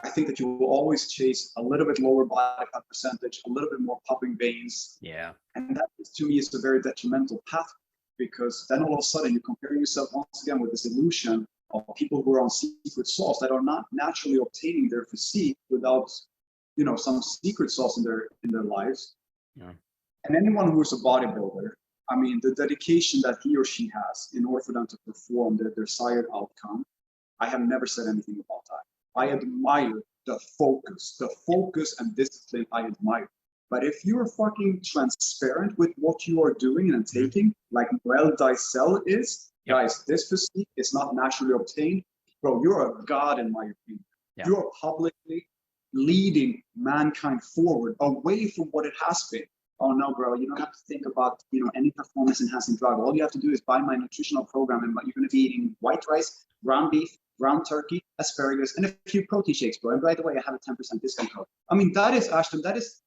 I think that you will always chase a little bit lower body fat percentage, a little bit more popping veins. Yeah. And that, to me, is a very detrimental path, because then all of a sudden you're comparing yourself once again with this illusion of people who are on secret sauce that are not naturally obtaining their physique without, you know, some secret sauce in their lives. Yeah. And anyone who is a bodybuilder, I mean, the dedication that he or she has in order for them to perform their desired outcome, I have never said anything about that. I admire the focus and discipline. I admire. But if you're fucking transparent with what you are doing and taking, like Noel Dicel is, guys, this physique is not naturally obtained. Bro, you're a god in my opinion. Yeah. You're publicly leading mankind forward away from what it has been. Oh no, bro, you don't have to think about, you know, any performance enhancing drug. All you have to do is buy my nutritional program, and you're going to be eating white rice, ground beef, ground turkey, asparagus, and a few protein shakes, bro. And by the way, I have a 10% discount code. I mean, that is, Ashton, that is,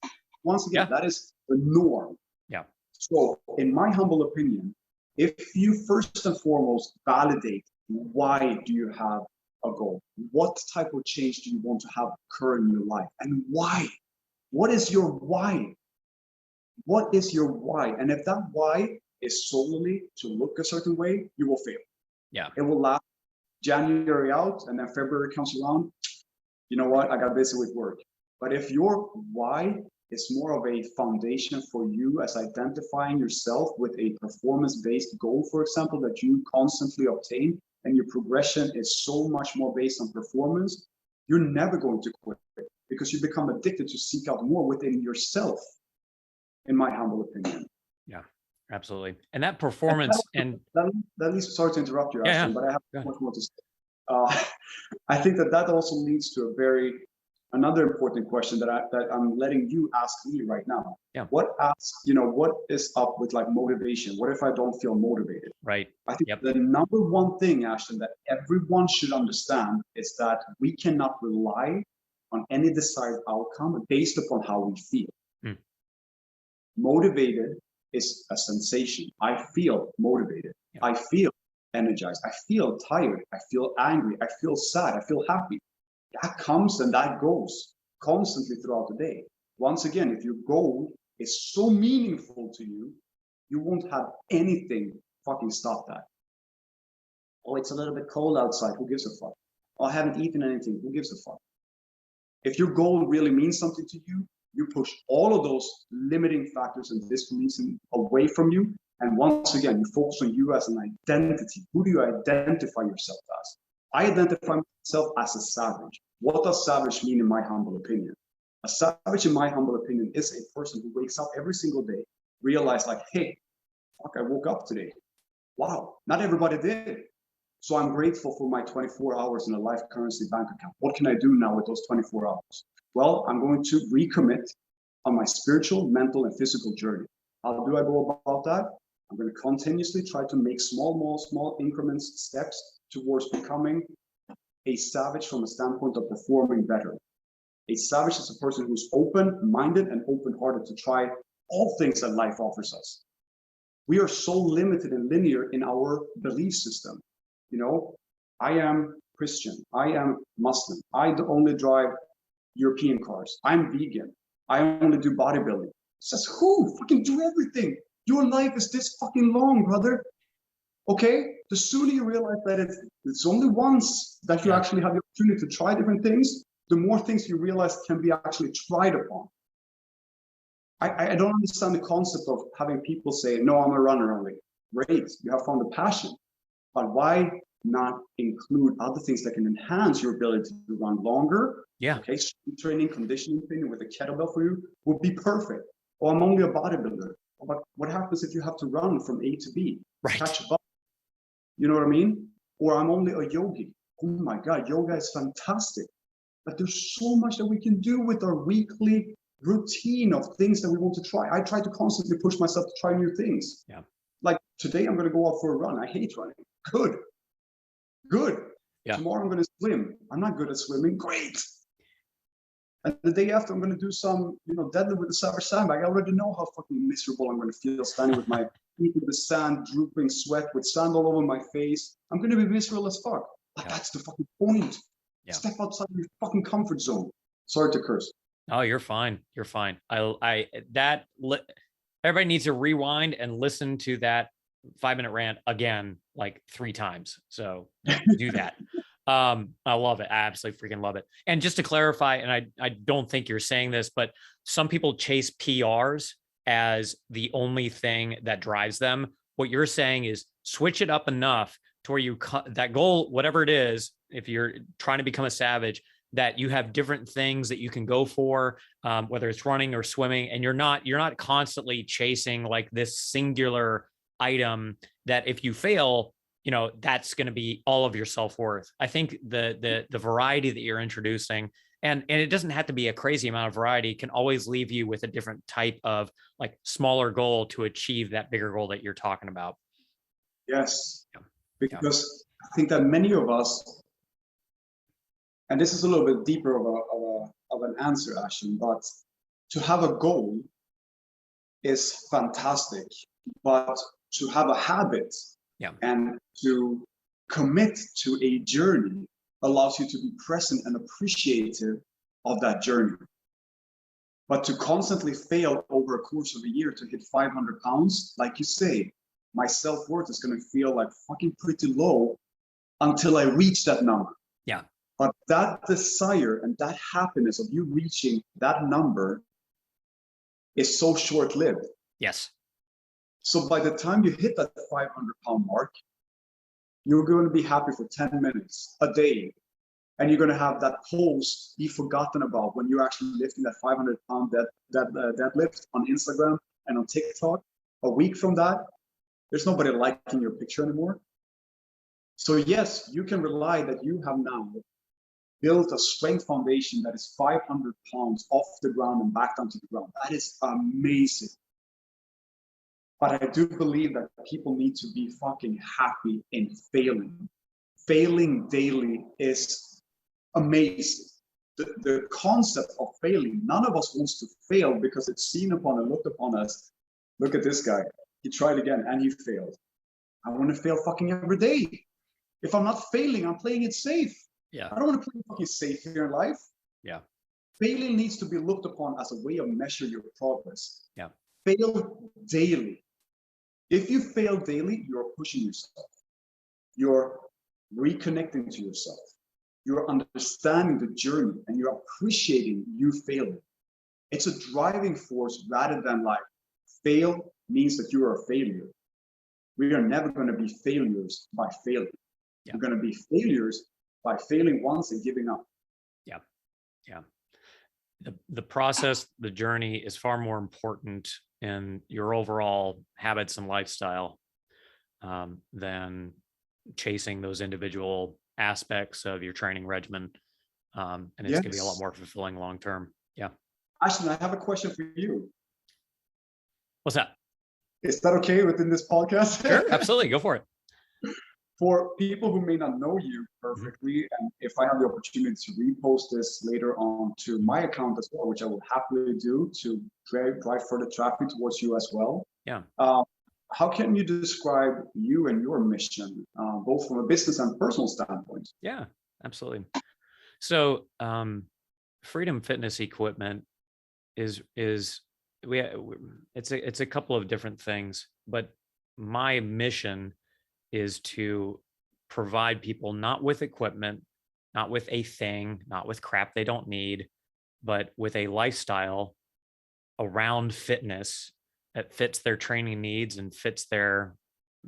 once again, that is the norm. Yeah. So in my humble opinion, if you first and foremost validate why do you have a goal, what type of change do you want to have occur in your life, and why? What is your why? What is your why? And if that why is solely to look a certain way, you will fail. Yeah. It will last January out, and then February comes around. You know what? I got busy with work. But if your why is more of a foundation for you as identifying yourself with a performance-based goal, for example, that you constantly obtain, and your progression is so much more based on performance, you're never going to quit, because you become addicted to seek out more within yourself, in my humble opinion. Yeah, absolutely. And that performance that leads, sorry to interrupt you, Ashton, but I have much more to say. I think that also leads to another important question that I'm letting you ask me right now. Yeah. What is up with like motivation? What if I don't feel motivated? Right. I think the number one thing, Ashton, that everyone should understand is that we cannot rely on any desired outcome based upon how we feel. Motivated is a sensation. I feel motivated. Yeah. I feel energized. I feel tired. I feel angry. I feel sad. I feel happy. That comes and that goes constantly throughout the day. Once again, if your goal is so meaningful to you, You won't have anything fucking stop that. Oh, it's a little bit cold outside. Who gives a fuck? Oh, I haven't eaten anything. Who gives a fuck? If your goal really means something to you, you push all of those limiting factors and disbeliefs away from you. And once again, you focus on you as an identity. Who do you identify yourself as? I identify myself as a savage. What does savage mean in my humble opinion? A savage, in my humble opinion, is a person who wakes up every single day, realize like, hey, fuck, I woke up today. Wow, not everybody did. So I'm grateful for my 24 hours in a life currency bank account. What can I do now with those 24 hours? Well, I'm going to recommit on my spiritual, mental, and physical journey. How do I go about that? I'm going to continuously try to make small increments, steps towards becoming a savage from a standpoint of performing better. A savage is a person who's open-minded and open-hearted to try all things that life offers us. We are so limited and linear in our belief system. You know, I am Christian, I am Muslim, I only drive European cars, I'm vegan, I only do bodybuilding. It says who? Fucking do everything. Your life is this fucking long, brother. Okay? The sooner you realize that it's only once that you actually have the opportunity to try different things, the more things you realize can be actually tried upon. I don't understand the concept of having people say, no, I'm a runner only. Great, you have found a passion. But why not include other things that can enhance your ability to run longer? Yeah. Okay, training, conditioning training with a kettlebell for you would be perfect. Or I'm only a bodybuilder. But what happens if you have to run from A to B? Right. Catch a bus? You know what I mean? Or I'm only a yogi. Oh my God, yoga is fantastic. But there's so much that we can do with our weekly routine of things that we want to try. I try to constantly push myself to try new things. Yeah. Like today, I'm going to go out for a run. I hate running. Good. Yeah. Tomorrow, I'm going to swim. I'm not good at swimming. Great. And the day after, I'm going to do some, deadlift with the savage sandbag. I already know how fucking miserable I'm going to feel standing with my feet in the sand, drooping sweat, with sand all over my face. I'm going to be miserable as fuck. But that's the fucking point. Yeah. Step outside your fucking comfort zone. Sorry to curse. Oh, you're fine. You're fine. Everybody needs to rewind and listen to that 5-minute rant again, like 3 times. So do that. I love it. I absolutely freaking love it. And just to clarify, and I don't think you're saying this, but some people chase PRs as the only thing that drives them. What you're saying is switch it up enough to where that goal, whatever it is, if you're trying to become a savage, that you have different things that you can go for, whether it's running or swimming, and you're not constantly chasing like this singular item that if you fail, that's going to be all of your self-worth. I think the variety that you're introducing, and it doesn't have to be a crazy amount of variety, can always leave you with a different type of like smaller goal to achieve that bigger goal that you're talking about. Yes, because I think that many of us, and this is a little bit deeper of an answer, Ashton, but to have a goal is fantastic, but to have a habit and to commit to a journey allows you to be present and appreciative of that journey. But to constantly fail over a course of a year to hit 500 pounds, like you say, my self-worth is going to feel like fucking pretty low until I reach that number. Yeah. But that desire and that happiness of you reaching that number is so short-lived. Yes. So by the time you hit that 500-pound mark, you're going to be happy for 10 minutes a day. And you're going to have that post be forgotten about when you're actually lifting that 500-pound deadlift on Instagram and on TikTok. A week from that, there's nobody liking your picture anymore. So yes, you can rely that you have now built a strength foundation that is 500 pounds off the ground and back down to the ground. That is amazing. But I do believe that people need to be fucking happy in failing. Failing daily is amazing. The concept of failing, none of us wants to fail because it's seen upon and looked upon as, look at this guy, he tried again and he failed. I want to fail fucking every day. If I'm not failing, I'm playing it safe. Yeah. I don't want to play fucking safe here in life. Yeah. Failing needs to be looked upon as a way of measure your progress. Yeah. Fail daily. If you fail daily, you're pushing yourself. You're reconnecting to yourself. You're understanding the journey and you're appreciating you failing. It's a driving force rather than like fail means that you are a failure. We are never going to be failures by failing. Yeah. We're going to be failures by failing once and giving up. Yeah. Yeah. The process, the journey is far more important in your overall habits and lifestyle than chasing those individual aspects of your training regimen. And it's going to be a lot more fulfilling long term. Yeah. Ashton, I have a question for you. What's that? Is that okay within this podcast? Sure, absolutely. Go for it. For people who may not know you perfectly, and if I have the opportunity to repost this later on to my account as well, which I will happily do to drive further traffic towards you as well. Yeah. How can you describe you and your mission, both from a business and personal standpoint? Yeah, absolutely. So, Freedom Fitness Equipment it's a couple of different things, but my mission is to provide people not with equipment, not with a thing, not with crap they don't need, but with a lifestyle around fitness that fits their training needs and fits their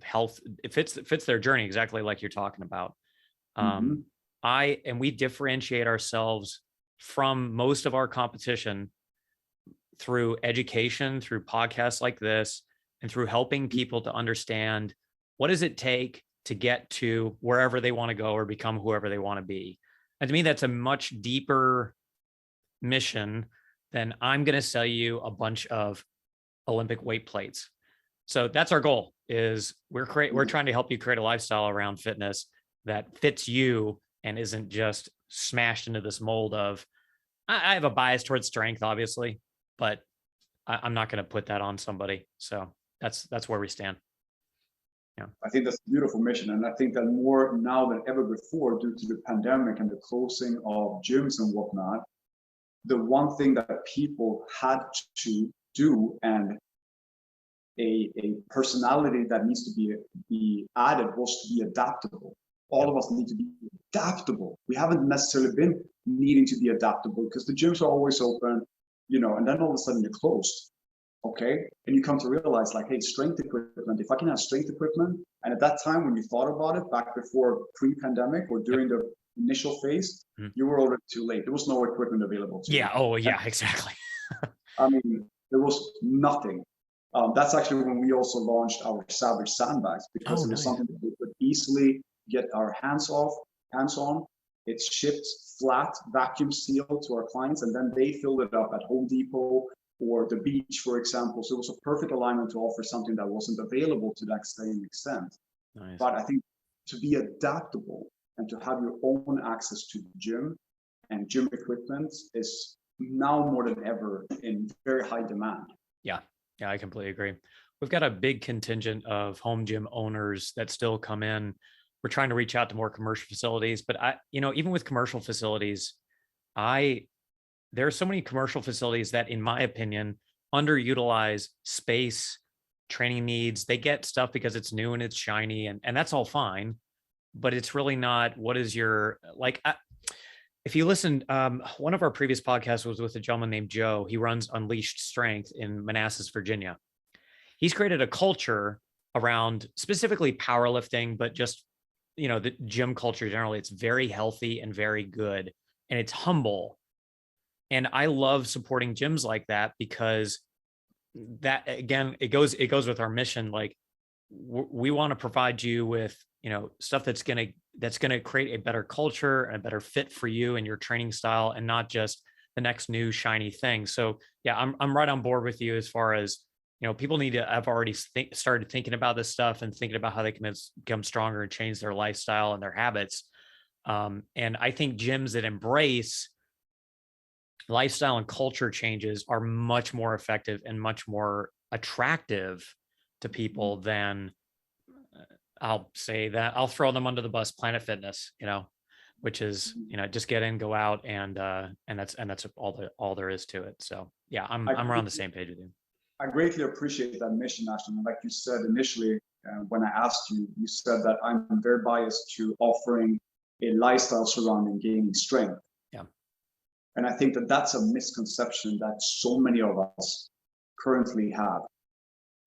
health. It fits their journey exactly like you're talking about. We differentiate ourselves from most of our competition through education, through podcasts like this, and through helping people to understand what does it take to get to wherever they want to go or become whoever they want to be. And to me, that's a much deeper mission than I'm going to sell you a bunch of Olympic weight plates. So that's our goal. Is we're trying to help you create a lifestyle around fitness that fits you and isn't just smashed into this mold of, I have a bias towards strength, obviously, but I'm not going to put that on somebody. So that's where we stand. Yeah. I think that's a beautiful mission. And I think that more now than ever before, due to the pandemic and the closing of gyms and whatnot, the one thing that people had to do, and a personality that needs to be added, was to be adaptable. All of us need to be adaptable. We haven't necessarily been needing to be adaptable because the gyms are always open, and then all of a sudden you're closed. Okay. And you come to realize, like, hey, strength equipment, if I can have strength equipment, and at that time when you thought about it back before pre-pandemic or during the initial phase, you were already too late. There was no equipment available to you. Yeah. Oh, yeah, exactly. I mean, there was nothing. That's actually when we also launched our Savage sandbags, because it was something that we could easily get our hands on. It's shipped flat, vacuum sealed to our clients, and then they filled it up at Home Depot or the beach, for example. So it was a perfect alignment to offer something that wasn't available to that same extent. Nice. But I think to be adaptable and to have your own access to the gym and gym equipment is now more than ever in very high demand. Yeah, I completely agree. We've got a big contingent of home gym owners that still come in. We're trying to reach out to more commercial facilities, but even with commercial facilities, there are so many commercial facilities that, in my opinion, underutilize space, training needs. They get stuff because it's new and it's shiny, and that's all fine, but it's really not. What is your, if you listen, one of our previous podcasts was with a gentleman named Joe. He runs Unleashed Strength in Manassas, Virginia. He's created a culture around specifically powerlifting, but just, the gym culture generally. It's very healthy and very good, and it's humble. And I love supporting gyms like that, because that, again, it goes with our mission. Like, we want to provide you with, stuff that's going to create a better culture and a better fit for you and your training style, and not just the next new shiny thing. So yeah, I'm right on board with you as far as, people need to have already started thinking about this stuff and thinking about how they can become stronger and change their lifestyle and their habits. And I think gyms that embrace lifestyle and culture changes are much more effective and much more attractive to people than, I'll say that, I'll throw them under the bus, Planet Fitness, which is, just get in, go out, and that's all there is to it. So yeah, I'm around the same page with you. I greatly appreciate that mission, Ashton. And like you said initially, when I asked you, you said that I'm very biased to offering a lifestyle surrounding gaining strength. Yeah. And I think that that's a misconception that so many of us currently have.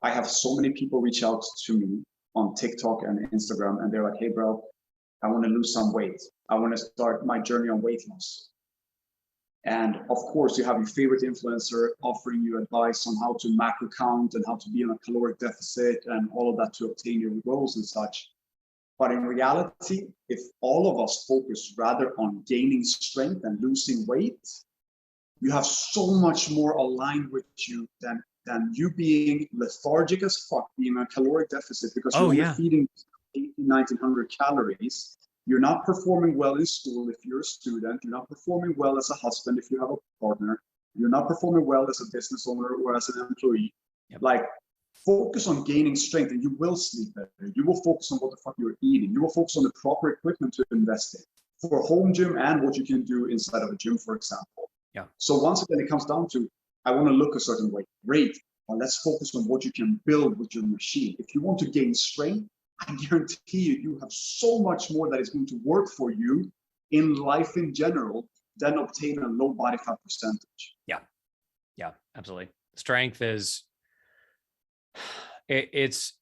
I have so many people reach out to me on TikTok and Instagram, and they're like, hey, bro, I want to lose some weight. I want to start my journey on weight loss. And of course, you have your favorite influencer offering you advice on how to macro count and how to be on a caloric deficit and all of that to obtain your goals and such. But in reality, if all of us focus rather on gaining strength and losing weight, you have so much more aligned with you than you being lethargic as fuck, being a caloric deficit because you're feeding 1,900 calories. You're not performing well in school if you're a student. You're not performing well as a husband if you have a partner. You're not performing well as a business owner or as an employee. Yep. Like, focus on gaining strength and you will sleep better. You will focus on what the fuck you're eating. You will focus on the proper equipment to invest in for a home gym and what you can do inside of a gym, for example. Yeah. So once again, it comes down to, I want to look a certain way. Great. Well, let's focus on what you can build with your machine. If you want to gain strength, I guarantee you have so much more that is going to work for you in life in general than obtain a low body fat percentage. Yeah. Yeah, absolutely. Strength is, it's,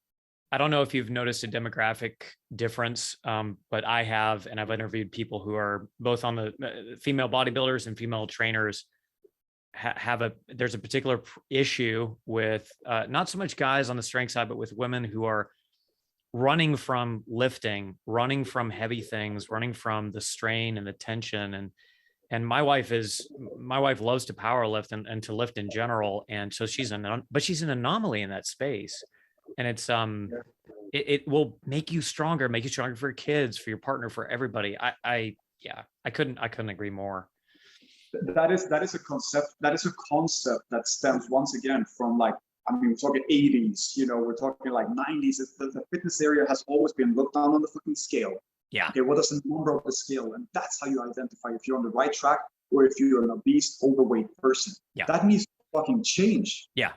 I don't know if you've noticed a demographic difference, but I have, and I've interviewed people who are both on the female bodybuilders and female trainers there's a particular issue with not so much guys on the strength side, but with women who are running from lifting, running from heavy things, running from the strain and the tension. And my wife loves to power lift and to lift in general. And so she's an anomaly in that space. And it's, it will make you stronger for your kids, for your partner, for everybody. I couldn't agree more. That is a concept that stems once again from, like, I mean, we're talking 80s, we're talking like 90s. The fitness area has always been looked down on the fucking scale. Yeah. Okay, what is the number of the scale? And that's how you identify if you're on the right track or if you're an obese, overweight person. Yeah. That needs to fucking change. Yeah.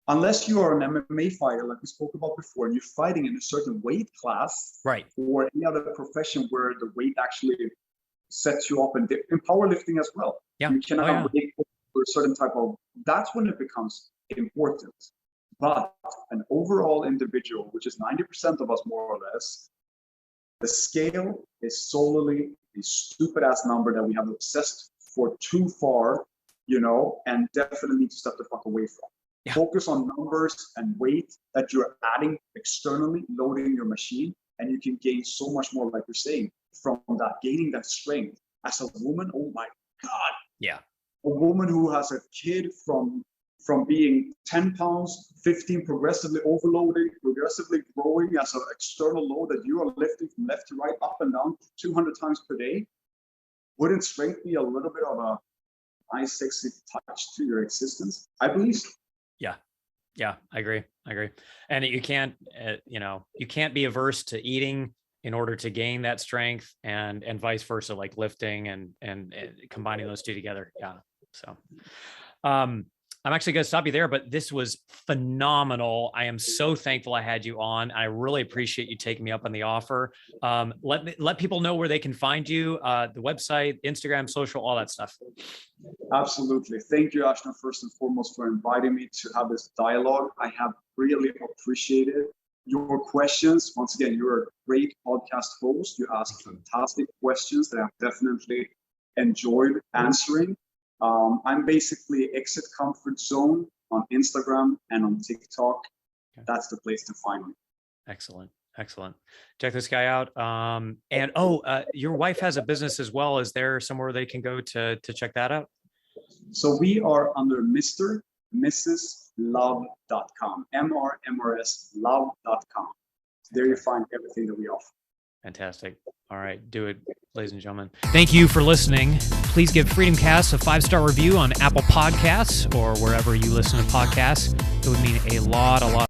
Unless you are an MMA fighter, like we spoke about before, and you're fighting in a certain weight class, right, or any other profession where the weight actually sets you up, and in powerlifting as well. Yeah. You cannot weight for a certain type of, that's when it becomes important. But an overall individual, which is 90% of us more or less, the scale is solely a stupid ass number that we have obsessed for too far, and definitely need to step the fuck away from. Yeah. Focus on numbers and weight that you're adding externally, loading your machine, and you can gain so much more, like you're saying, from that, gaining that strength. As a woman, oh my God. Yeah. A woman who has a kid from being 10 pounds, 15, progressively overloading, progressively growing as an external load that you are lifting from left to right, up and down 200 times per day. Wouldn't strength be a little bit of a nice, sexy touch to your existence? I believe so. Yeah, I agree. And you can't, you can't be averse to eating in order to gain that strength, and vice versa, like lifting and combining those two together. Yeah. So, I'm actually going to stop you there, but this was phenomenal. I am so thankful I had you on. I really appreciate you taking me up on the offer. Let people know where they can find you, the website, Instagram, social, all that stuff. Absolutely. Thank you, Ashton, first and foremost, for inviting me to have this dialogue. I have really appreciated your questions. Once again, you're a great podcast host. You ask fantastic questions that I've definitely enjoyed answering. I'm basically ExitComfortZone on Instagram and on TikTok. Okay. That's the place to find me. Excellent. Check this guy out. And your wife has a business as well. Is there somewhere they can go to check that out? So we are under Mr. Mrs. Love.com, MRMRSLove.com. There you find everything that we offer. Fantastic. All right, do it, ladies and gentlemen. Thank you for listening. Please give FreedomCast a 5-star review on Apple Podcasts or wherever you listen to podcasts. It would mean a lot